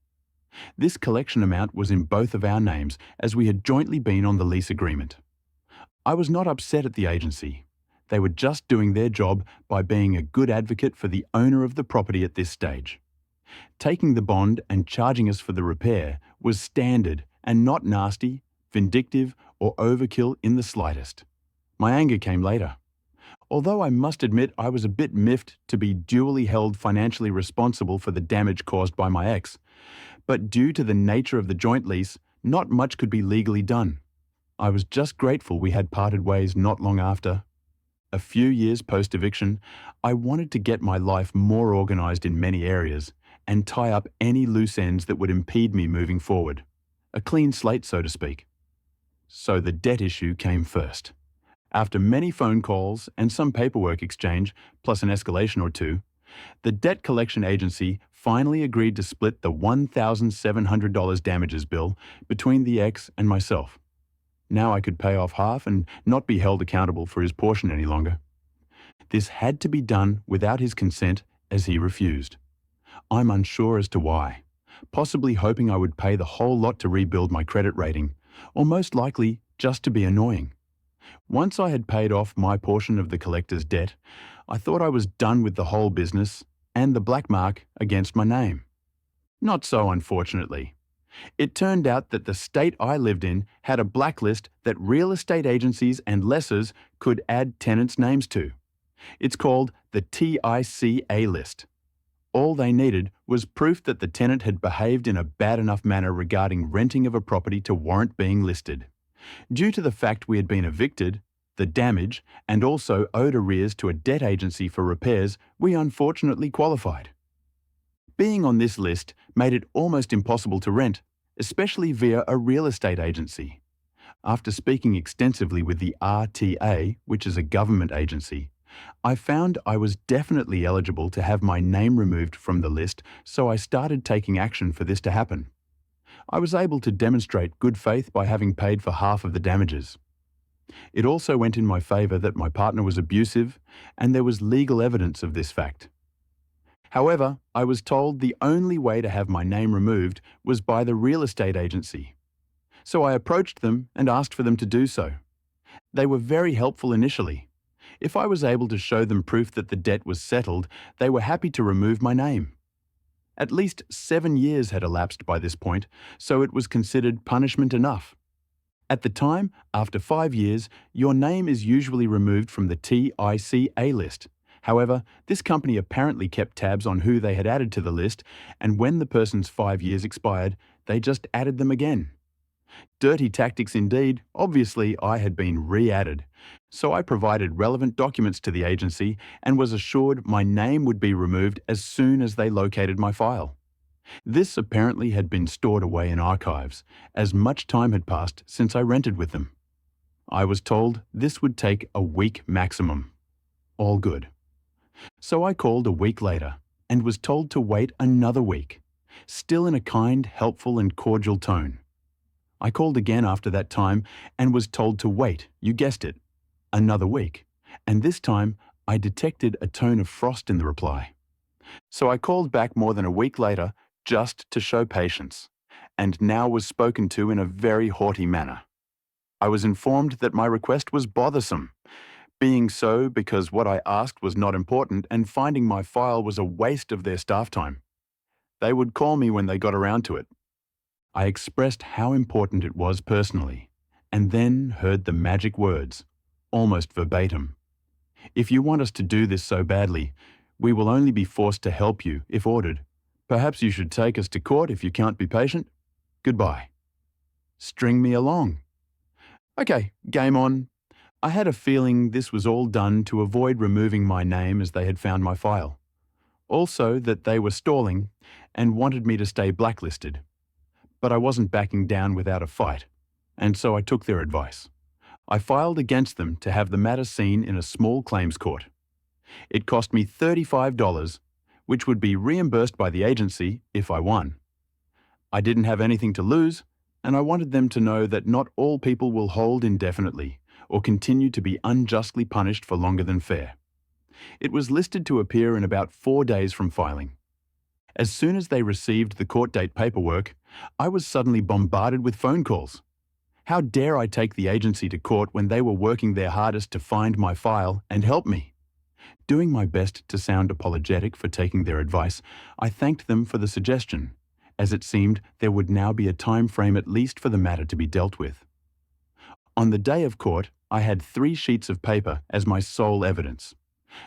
This collection amount was in both of our names as we had jointly been on the lease agreement. I was not upset at the agency. They were just doing their job by being a good advocate for the owner of the property at this stage. Taking the bond and charging us for the repair was standard and not nasty, vindictive, or overkill in the slightest. My anger came later. Although I must admit I was a bit miffed to be duly held financially responsible for the damage caused by my ex, but due to the nature of the joint lease, not much could be legally done. I was just grateful we had parted ways not long after. A few years post-eviction, I wanted to get my life more organised in many areas and tie up any loose ends that would impede me moving forward. A clean slate, so to speak. So the debt issue came first. After many phone calls and some paperwork exchange, plus an escalation or two, the debt collection agency finally agreed to split the $1,700 damages bill between the ex and myself. Now I could pay off half and not be held accountable for his portion any longer. This had to be done without his consent, as he refused. I'm unsure as to why, possibly hoping I would pay the whole lot to rebuild my credit rating, or most likely just to be annoying. Once I had paid off my portion of the collector's debt, I thought I was done with the whole business and the black mark against my name. Not so, unfortunately. It turned out that the state I lived in had a blacklist that real estate agencies and lessors could add tenants' names to. It's called the TICA list. All they needed was proof that the tenant had behaved in a bad enough manner regarding renting of a property to warrant being listed. Due to the fact we had been evicted, the damage, and also owed arrears to a debt agency for repairs, we unfortunately qualified. Being on this list made it almost impossible to rent, especially via a real estate agency. After speaking extensively with the RTA, which is a government agency, I found I was definitely eligible to have my name removed from the list, so I started taking action for this to happen. I was able to demonstrate good faith by having paid for half of the damages. It also went in my favour that my partner was abusive, and there was legal evidence of this fact. However, I was told the only way to have my name removed was by the real estate agency. So I approached them and asked for them to do so. They were very helpful initially. If I was able to show them proof that the debt was settled, they were happy to remove my name. At least 7 years had elapsed by this point, so it was considered punishment enough. At the time, after 5 years, your name is usually removed from the TICA list. However, this company apparently kept tabs on who they had added to the list, and when the person's 5 years expired, they just added them again. Dirty tactics indeed. Obviously, I had been re-added. So I provided relevant documents to the agency and was assured my name would be removed as soon as they located my file. This apparently had been stored away in archives, as much time had passed since I rented with them. I was told this would take a week maximum. All good. So I called a week later and was told to wait another week, still in a kind, helpful and cordial tone. I called again after that time and was told to wait, you guessed it, another week, and this time I detected a tone of frost in the reply. So I called back more than a week later just to show patience, and now was spoken to in a very haughty manner. I was informed that my request was bothersome, being so because what I asked was not important and finding my file was a waste of their staff time. They would call me when they got around to it. I expressed how important it was personally, and then heard the magic words, almost verbatim. If you want us to do this so badly, we will only be forced to help you if ordered. Perhaps you should take us to court if you can't be patient. Goodbye. String me along. Okay, game on. I had a feeling this was all done to avoid removing my name as they had found my file. Also that they were stalling and wanted me to stay blacklisted. But I wasn't backing down without a fight, and so I took their advice. I filed against them to have the matter seen in a small claims court. It cost me $35, which would be reimbursed by the agency if I won. I didn't have anything to lose, and I wanted them to know that not all people will hold indefinitely or continue to be unjustly punished for longer than fair. It was listed to appear in about 4 days from filing. As soon as they received the court date paperwork, I was suddenly bombarded with phone calls. How dare I take the agency to court when they were working their hardest to find my file and help me? Doing my best to sound apologetic for taking their advice, I thanked them for the suggestion, as it seemed there would now be a time frame at least for the matter to be dealt with. On the day of court, I had 3 sheets of paper as my sole evidence.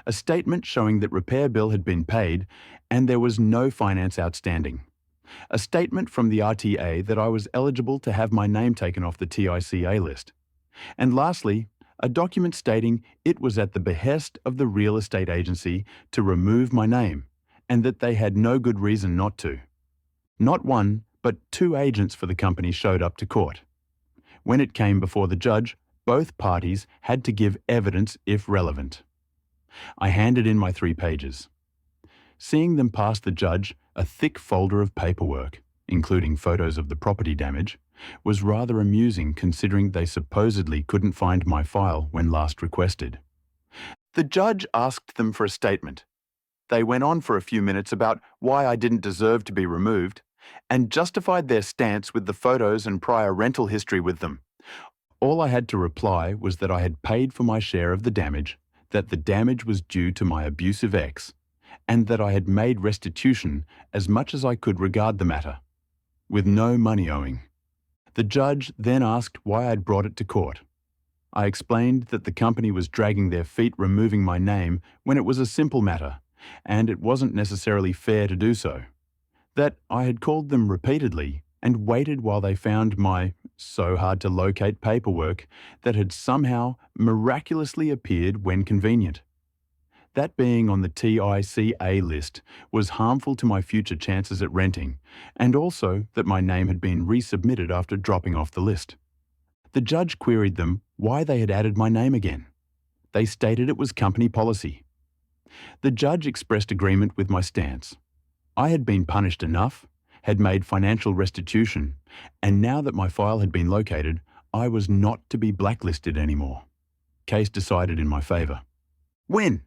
A statement showing that repair bill had been paid and there was no finance outstanding. A statement from the RTA that I was eligible to have my name taken off the TICA list. And lastly, a document stating it was at the behest of the real estate agency to remove my name and that they had no good reason not to. Not one, but 2 agents for the company showed up to court. When it came before the judge, both parties had to give evidence if relevant. I handed in my 3 pages. Seeing them pass the judge, a thick folder of paperwork, including photos of the property damage, was rather amusing considering they supposedly couldn't find my file when last requested. The judge asked them for a statement. They went on for a few minutes about why I didn't deserve to be removed, and justified their stance with the photos and prior rental history with them. All I had to reply was that I had paid for my share of the damage, that the damage was due to my abusive ex, and that I had made restitution as much as I could regard the matter, with no money owing. The judge then asked why I'd brought it to court. I explained that the company was dragging their feet removing my name when it was a simple matter, and it wasn't necessarily fair to do so. That I had called them repeatedly and waited while they found my so-hard-to-locate paperwork that had somehow miraculously appeared when convenient. That being on the TICA list was harmful to my future chances at renting, and also that my name had been resubmitted after dropping off the list. The judge queried them why they had added my name again. They stated it was company policy. The judge expressed agreement with my stance. I had been punished enough, had made financial restitution, and now that my file had been located, I was not to be blacklisted anymore. Case decided in my favour. Win!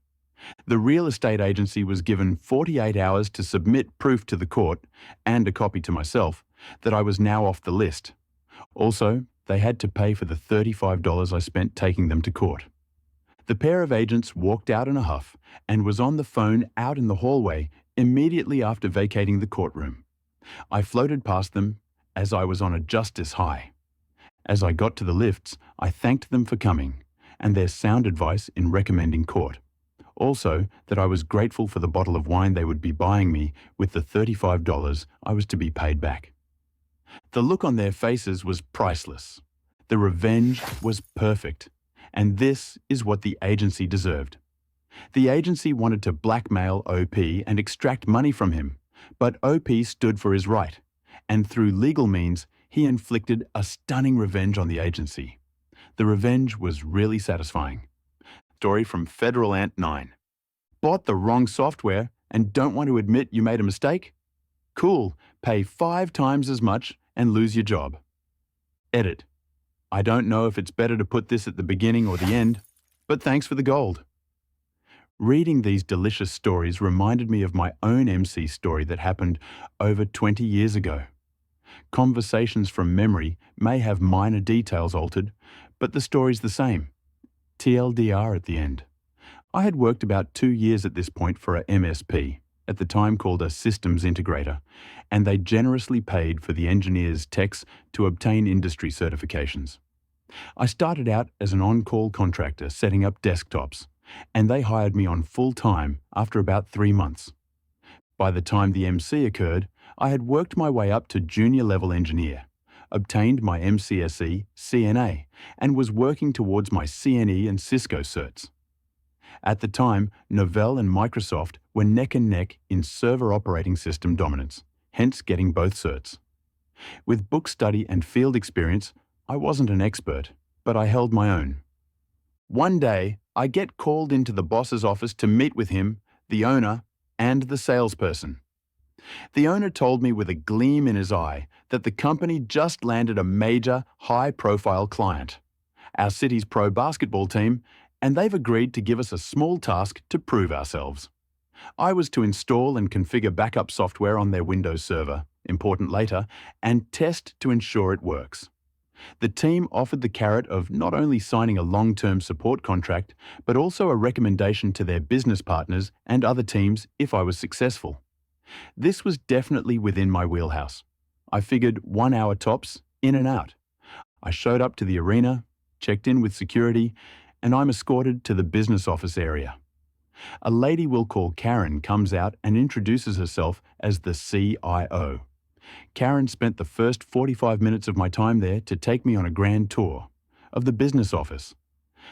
The real estate agency was given 48 hours to submit proof to the court, and a copy to myself, that I was now off the list. Also, they had to pay for the $35 I spent taking them to court. The pair of agents walked out in a huff and was on the phone out in the hallway immediately after vacating the courtroom. I floated past them as I was on a justice high. As I got to the lifts, I thanked them for coming and their sound advice in recommending court. Also, that I was grateful for the bottle of wine they would be buying me with the $35 I was to be paid back. The look on their faces was priceless. The revenge was perfect. And this is what the agency deserved. The agency wanted to blackmail OP and extract money from him, but OP stood for his right, and through legal means, he inflicted a stunning revenge on the agency. The revenge was really satisfying. Story from Federal Ant 9. Bought the wrong software and don't want to admit you made a mistake? Cool, pay 5 times as much and lose your job. Edit. I don't know if it's better to put this at the beginning or the end, but thanks for the gold. Reading these delicious stories reminded me of my own MC story that happened over 20 years ago. Conversations from memory may have minor details altered, but the story's the same. TLDR at the end. I had worked about 2 years at this point for a MSP, at the time called a systems integrator, and they generously paid for the engineers' techs to obtain industry certifications. I started out as an on-call contractor setting up desktops, and they hired me on full-time after about 3 months. By the time the MC occurred, I had worked my way up to junior-level engineer, obtained my MCSE, CNA, and was working towards my CNE and Cisco certs. At the time, Novell and Microsoft were neck and neck in server operating system dominance, hence getting both certs. With book study and field experience, I wasn't an expert, but I held my own. One day, I get called into the boss's office to meet with him, the owner, and the salesperson. The owner told me with a gleam in his eye that the company just landed a major, high-profile client, our city's pro basketball team, and they've agreed to give us a small task to prove ourselves. I was to install and configure backup software on their Windows server, important later, and test to ensure it works. The team offered the carrot of not only signing a long-term support contract, but also a recommendation to their business partners and other teams if I was successful. This was definitely within my wheelhouse. I figured 1 hour tops, in and out. I showed up to the arena, checked in with security, and I'm escorted to the business office area. A lady we'll call Karen comes out and introduces herself as the CIO. Karen spent the first 45 minutes of my time there to take me on a grand tour of the business office.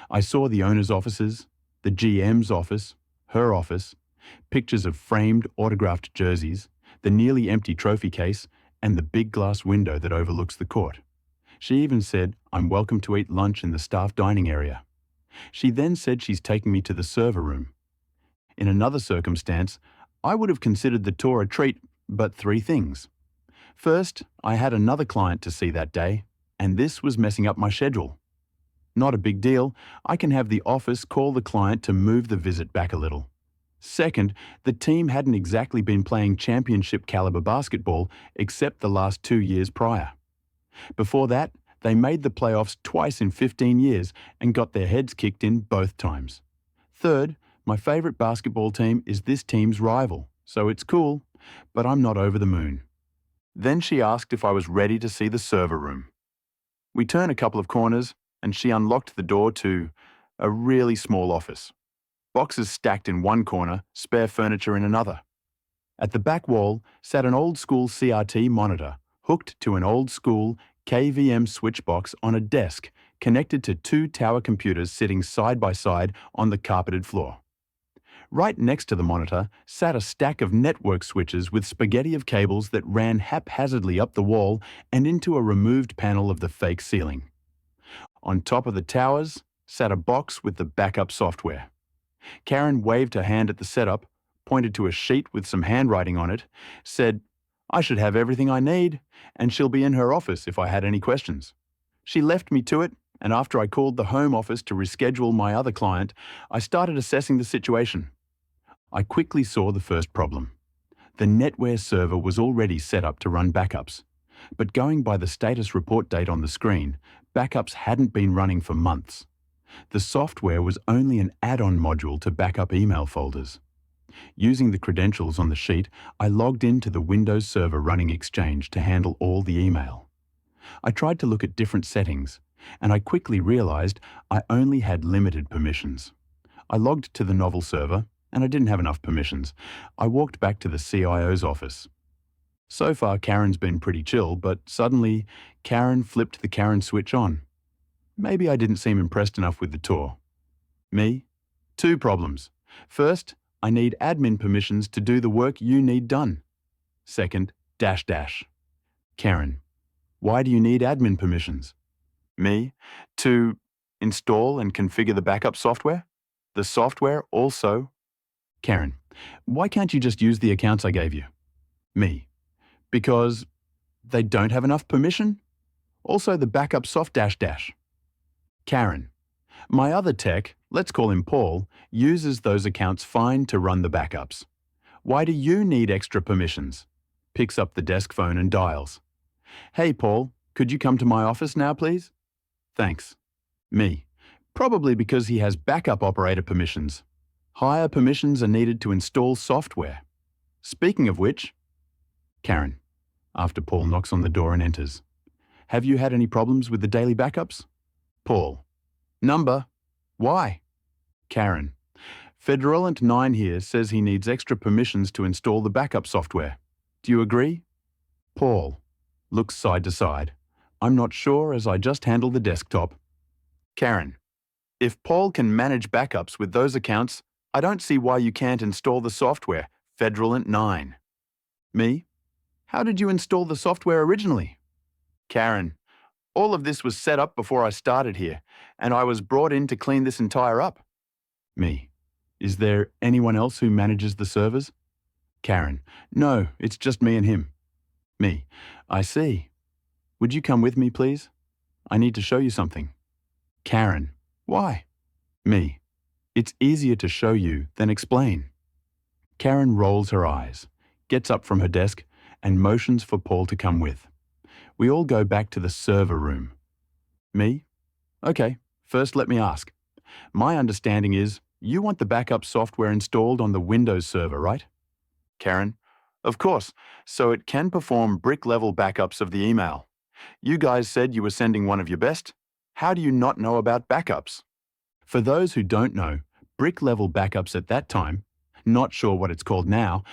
I saw the owner's offices, the GM's office, her office, pictures of framed autographed jerseys, the nearly empty trophy case, and the big glass window that overlooks the court. She even said I'm welcome to eat lunch in the staff dining area. She then said she's taking me to the server room. In another circumstance, I would have considered the tour a treat, but 3 things. First, I had another client to see that day, and this was messing up my schedule. Not a big deal, I can have the office call the client to move the visit back a little. Second, the team hadn't exactly been playing championship caliber basketball except the last 2 years prior. Before that, they made the playoffs twice in 15 years and got their heads kicked in both times. Third, my favorite basketball team is this team's rival, so it's cool, but I'm not over the moon. Then she asked if I was ready to see the server room. We turned a couple of corners and she unlocked the door to a really small office. Boxes stacked in one corner, spare furniture in another. At the back wall sat an old-school CRT monitor hooked to an old-school KVM switch box on a desk connected to 2 tower computers sitting side by side on the carpeted floor. Right next to the monitor sat a stack of network switches with spaghetti of cables that ran haphazardly up the wall and into a removed panel of the fake ceiling. On top of the towers sat a box with the backup software. Karen waved her hand at the setup, pointed to a sheet with some handwriting on it, said, "I should have everything I need, and she'll be in her office if I had any questions." She left me to it, and after I called the home office to reschedule my other client, I started assessing the situation. I quickly saw the first problem. The NetWare server was already set up to run backups, but going by the status report date on the screen, backups hadn't been running for months. The software was only an add-on module to backup email folders. Using the credentials on the sheet, I logged into the Windows Server running Exchange to handle all the email. I tried to look at different settings, and I quickly realized I only had limited permissions. I logged to the novel server, and I didn't have enough permissions. I walked back to the CIO's office. So far, Karen's been pretty chill, but suddenly, Karen flipped the Karen switch on. Maybe I didn't seem impressed enough with the tour. Me? 2 problems. First, I need admin permissions to do the work you need done. Second, ... Karen, why do you need admin permissions? Me? To install and configure the backup software? The software also? Karen, why can't you just use the accounts I gave you? Me? Because they don't have enough permission? Also the backup soft ... Karen, my other tech, let's call him Paul, uses those accounts fine to run the backups. Why do you need extra permissions? Picks up the desk phone and dials. Hey Paul, could you come to my office now please? Thanks. Me, probably because he has backup operator permissions. Higher permissions are needed to install software. Speaking of which, Karen, after Paul knocks on the door and enters, have you had any problems with the daily backups? Paul, number, why? Karen, Federalent 9 here says he needs extra permissions to install the backup software. Do you agree? Paul, looks side to side. I'm not sure as I just handle the desktop. Karen, if Paul can manage backups with those accounts, I don't see why you can't install the software, Federalent 9. Me? How did you install the software originally? Karen, all of this was set up before I started here, and I was brought in to clean this entire up. Me, is there anyone else who manages the servers? Karen, no, it's just me and him. Me, I see. Would you come with me, please? I need to show you something. Karen, why? Me, It's easier to show you than explain. Karen rolls her eyes, gets up from her desk, and motions for Paul to come with. We all go back to the server room. Me? Okay, first let me ask. My understanding is you want the backup software installed on the Windows server, right? Karen? Of course, so it can perform brick-level backups of the email. You guys said you were sending one of your best. How do you not know about backups? For those who don't know, brick-level backups at that time, not sure what it's called now,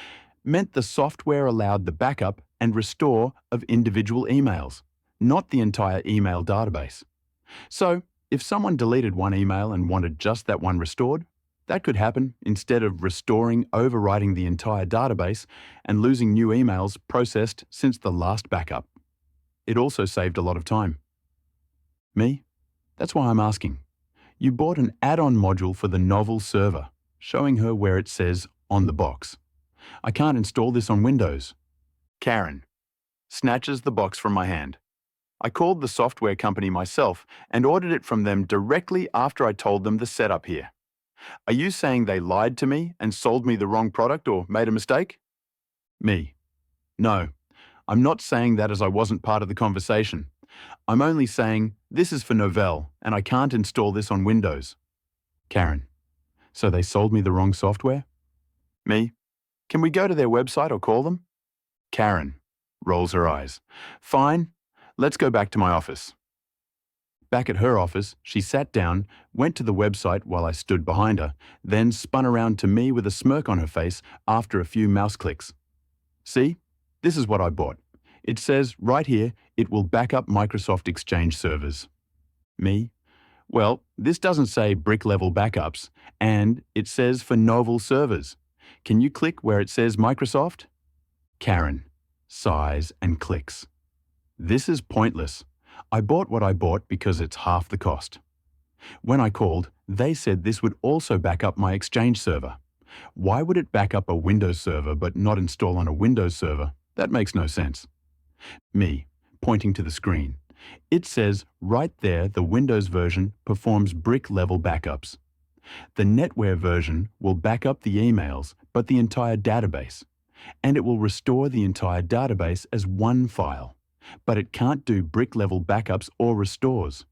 meant the software allowed the backup and restore of individual emails, not the entire email database. So, if someone deleted one email and wanted just that one restored, that could happen instead of restoring, overwriting the entire database and losing new emails processed since the last backup. It also saved a lot of time. Me? That's why I'm asking. You bought an add-on module for the novel server, showing her where it says on the box. I can't install this on Windows. Karen snatches the box from my hand. I called the software company myself and ordered it from them directly after I told them the setup here. Are you saying they lied to me and sold me the wrong product or made a mistake? Me. No, I'm not saying that as I wasn't part of the conversation. I'm only saying this is for Novell and I can't install this on Windows. Karen. So they sold me the wrong software? Me. Can we go to their website or call them? Karen rolls her eyes. Fine, let's go back to my office. Back at her office, she sat down, went to the website while I stood behind her, then spun around to me with a smirk on her face after a few mouse clicks. See, this is what I bought. It says right here, it will back up Microsoft Exchange servers. Me? Well, this doesn't say brick-level backups, and it says for novel servers. Can you click where it says Microsoft? Karen sighs and clicks. This is pointless. I bought what I bought because it's half the cost. When I called, they said this would also back up my Exchange server. Why would it back up a Windows server but not install on a Windows server? That makes no sense. Me, pointing to the screen. It says right there the Windows version performs brick-level backups. The NetWare version will back up the emails, but the entire database. And it will restore the entire database as one file. But it can't do brick-level backups or restores.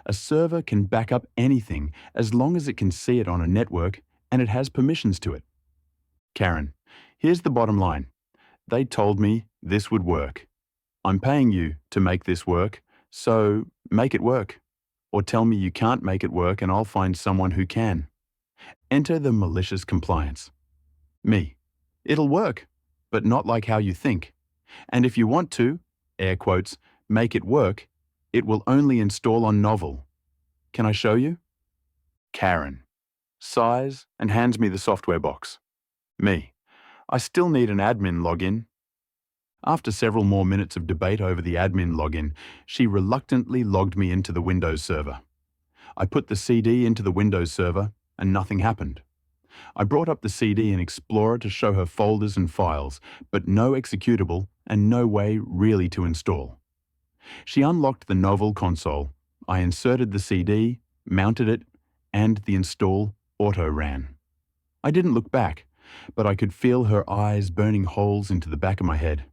A server can back up anything as long as it can see it on a network and it has permissions to it. Karen, here's the bottom line. They told me this would work. I'm paying you to make this work, so make it work. Or tell me you can't make it work and I'll find someone who can. Enter the malicious compliance. Me. It'll work, but not like how you think. And if you want to, air quotes, make it work, it will only install on Novel. Can I show you? Karen sighs and hands me the software box. Me. I still need an admin login. After several more minutes of debate over the admin login, she reluctantly logged me into the Windows server. I put the CD into the Windows server and nothing happened. I brought up the CD in Explorer to show her folders and files, but no executable and no way really to install. She unlocked the Novel console. I inserted the CD, mounted it, and the install auto ran. I didn't look back, but I could feel her eyes burning holes into the back of my head.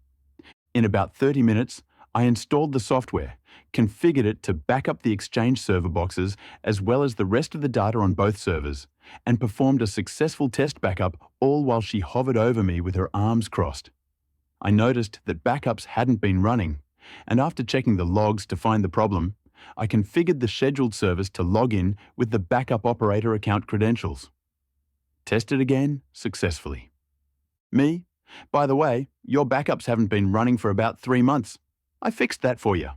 In about 30 minutes, I installed the software, configured it to back up the Exchange server boxes as well as the rest of the data on both servers, and performed a successful test backup all while she hovered over me with her arms crossed. I noticed that backups hadn't been running, and after checking the logs to find the problem, I configured the scheduled service to log in with the backup operator account credentials. Tested again successfully. Me? By the way, your backups haven't been running for about 3 months. I fixed that for you.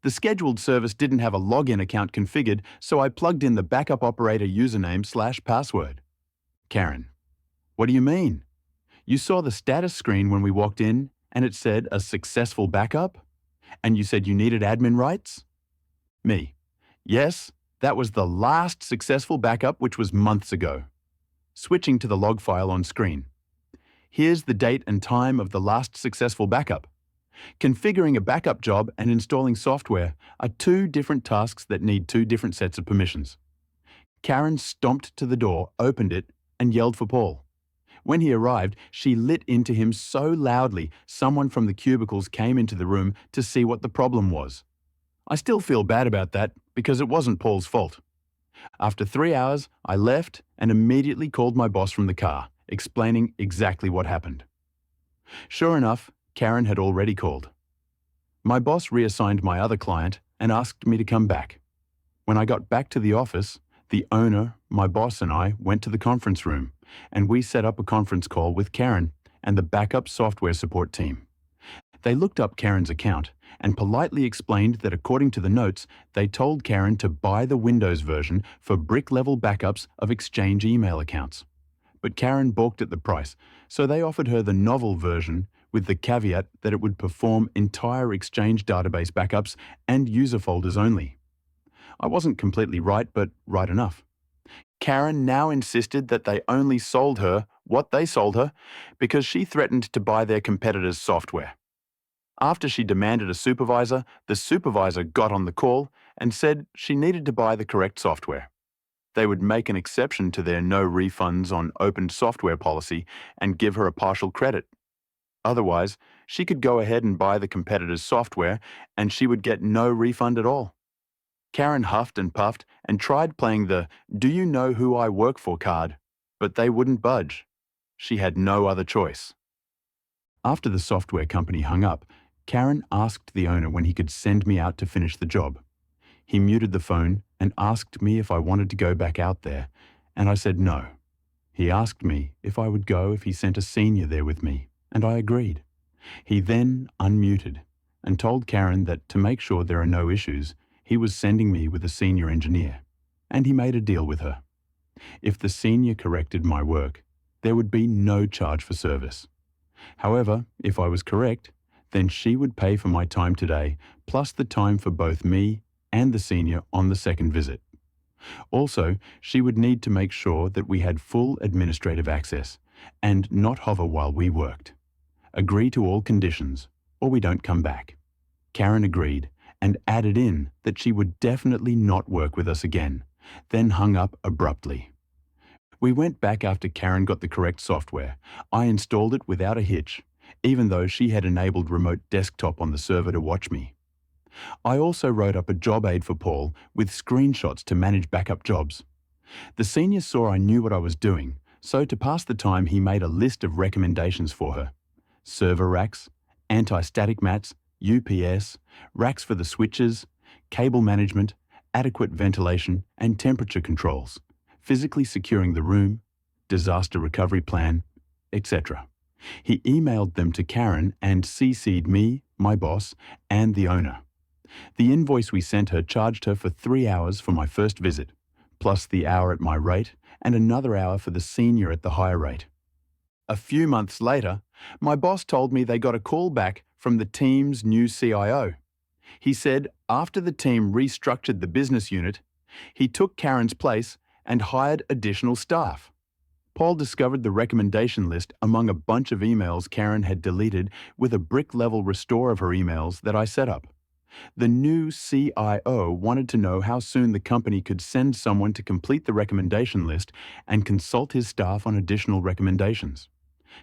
The scheduled service didn't have a login account configured, so I plugged in the backup operator username/password. Karen. What do you mean? You saw the status screen when we walked in and it said a successful backup? And you said you needed admin rights? Me. Yes, that was the last successful backup, which was months ago. Switching to the log file on screen. Here's the date and time of the last successful backup. Configuring a backup job and installing software are 2 different tasks that need 2 different sets of permissions. Karen stomped to the door, opened it, and yelled for Paul. When he arrived, she lit into him so loudly someone from the cubicles came into the room to see what the problem was. I still feel bad about that because it wasn't Paul's fault. After 3 hours, I left and immediately called my boss from the car, explaining exactly what happened. Sure enough, Karen had already called. My boss reassigned my other client and asked me to come back. When I got back to the office, the owner, my boss, and I went to the conference room, and we set up a conference call with Karen and the backup software support team. They looked up Karen's account and politely explained that according to the notes, they told Karen to buy the Windows version for brick-level backups of Exchange email accounts. But Karen balked at the price, so they offered her the novel version with the caveat that it would perform entire Exchange database backups and user folders only. I wasn't completely right, but right enough. Karen now insisted that they only sold her what they sold her because she threatened to buy their competitor's software. After she demanded a supervisor, the supervisor got on the call and said she needed to buy the correct software. They would make an exception to their no refunds on opened software policy and give her a partial credit. Otherwise, she could go ahead and buy the competitor's software and she would get no refund at all. Karen huffed and puffed and tried playing the "Do you know who I work for" card, but they wouldn't budge. She had no other choice. After the software company hung up, Karen asked the owner when he could send me out to finish the job. He muted the phone and asked me if I wanted to go back out there, and I said no. He asked me if I would go if he sent a senior there with me, and I agreed. He then unmuted and told Karen that to make sure there are no issues, he was sending me with a senior engineer, and he made a deal with her. If the senior corrected my work, there would be no charge for service. However, if I was correct, then she would pay for my time today, plus the time for both me and the senior on the second visit. Also, she would need to make sure that we had full administrative access and not hover while we worked. Agree to all conditions, or we don't come back. Karen agreed and added in that she would definitely not work with us again, then hung up abruptly. We went back after Karen got the correct software. I installed it without a hitch, even though she had enabled remote desktop on the server to watch me. I also wrote up a job aid for Paul with screenshots to manage backup jobs. The senior saw I knew what I was doing, so to pass the time he made a list of recommendations for her. Server racks, anti-static mats, UPS, racks for the switches, cable management, adequate ventilation and temperature controls, physically securing the room, disaster recovery plan, etc. He emailed them to Karen and CC'd me, my boss, and the owner. The invoice we sent her charged her for 3 hours for my first visit, plus the hour at my rate and another hour for the senior at the higher rate. A few months later, my boss told me they got a call back from the team's new CIO. He said after the team restructured the business unit, he took Karen's place and hired additional staff. Paul discovered the recommendation list among a bunch of emails Karen had deleted with a brick-level restore of her emails that I set up. The new CIO wanted to know how soon the company could send someone to complete the recommendation list and consult his staff on additional recommendations.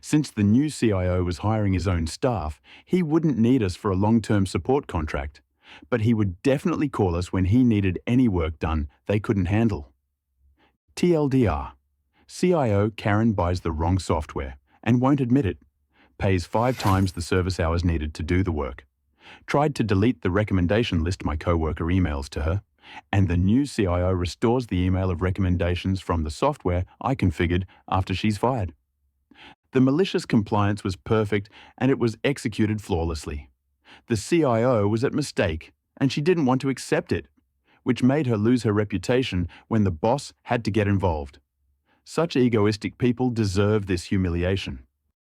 Since the new CIO was hiring his own staff, he wouldn't need us for a long-term support contract, but he would definitely call us when he needed any work done they couldn't handle. TLDR: CIO Karen buys the wrong software and won't admit it, pays 5 times the service hours needed to do the work, tried to delete the recommendation list my coworker emails to her, and the new CIO restores the email of recommendations from the software I configured after she's fired. The malicious compliance was perfect and it was executed flawlessly. The CIO was at mistake and she didn't want to accept it, which made her lose her reputation when the boss had to get involved. Such egoistic people deserve this humiliation.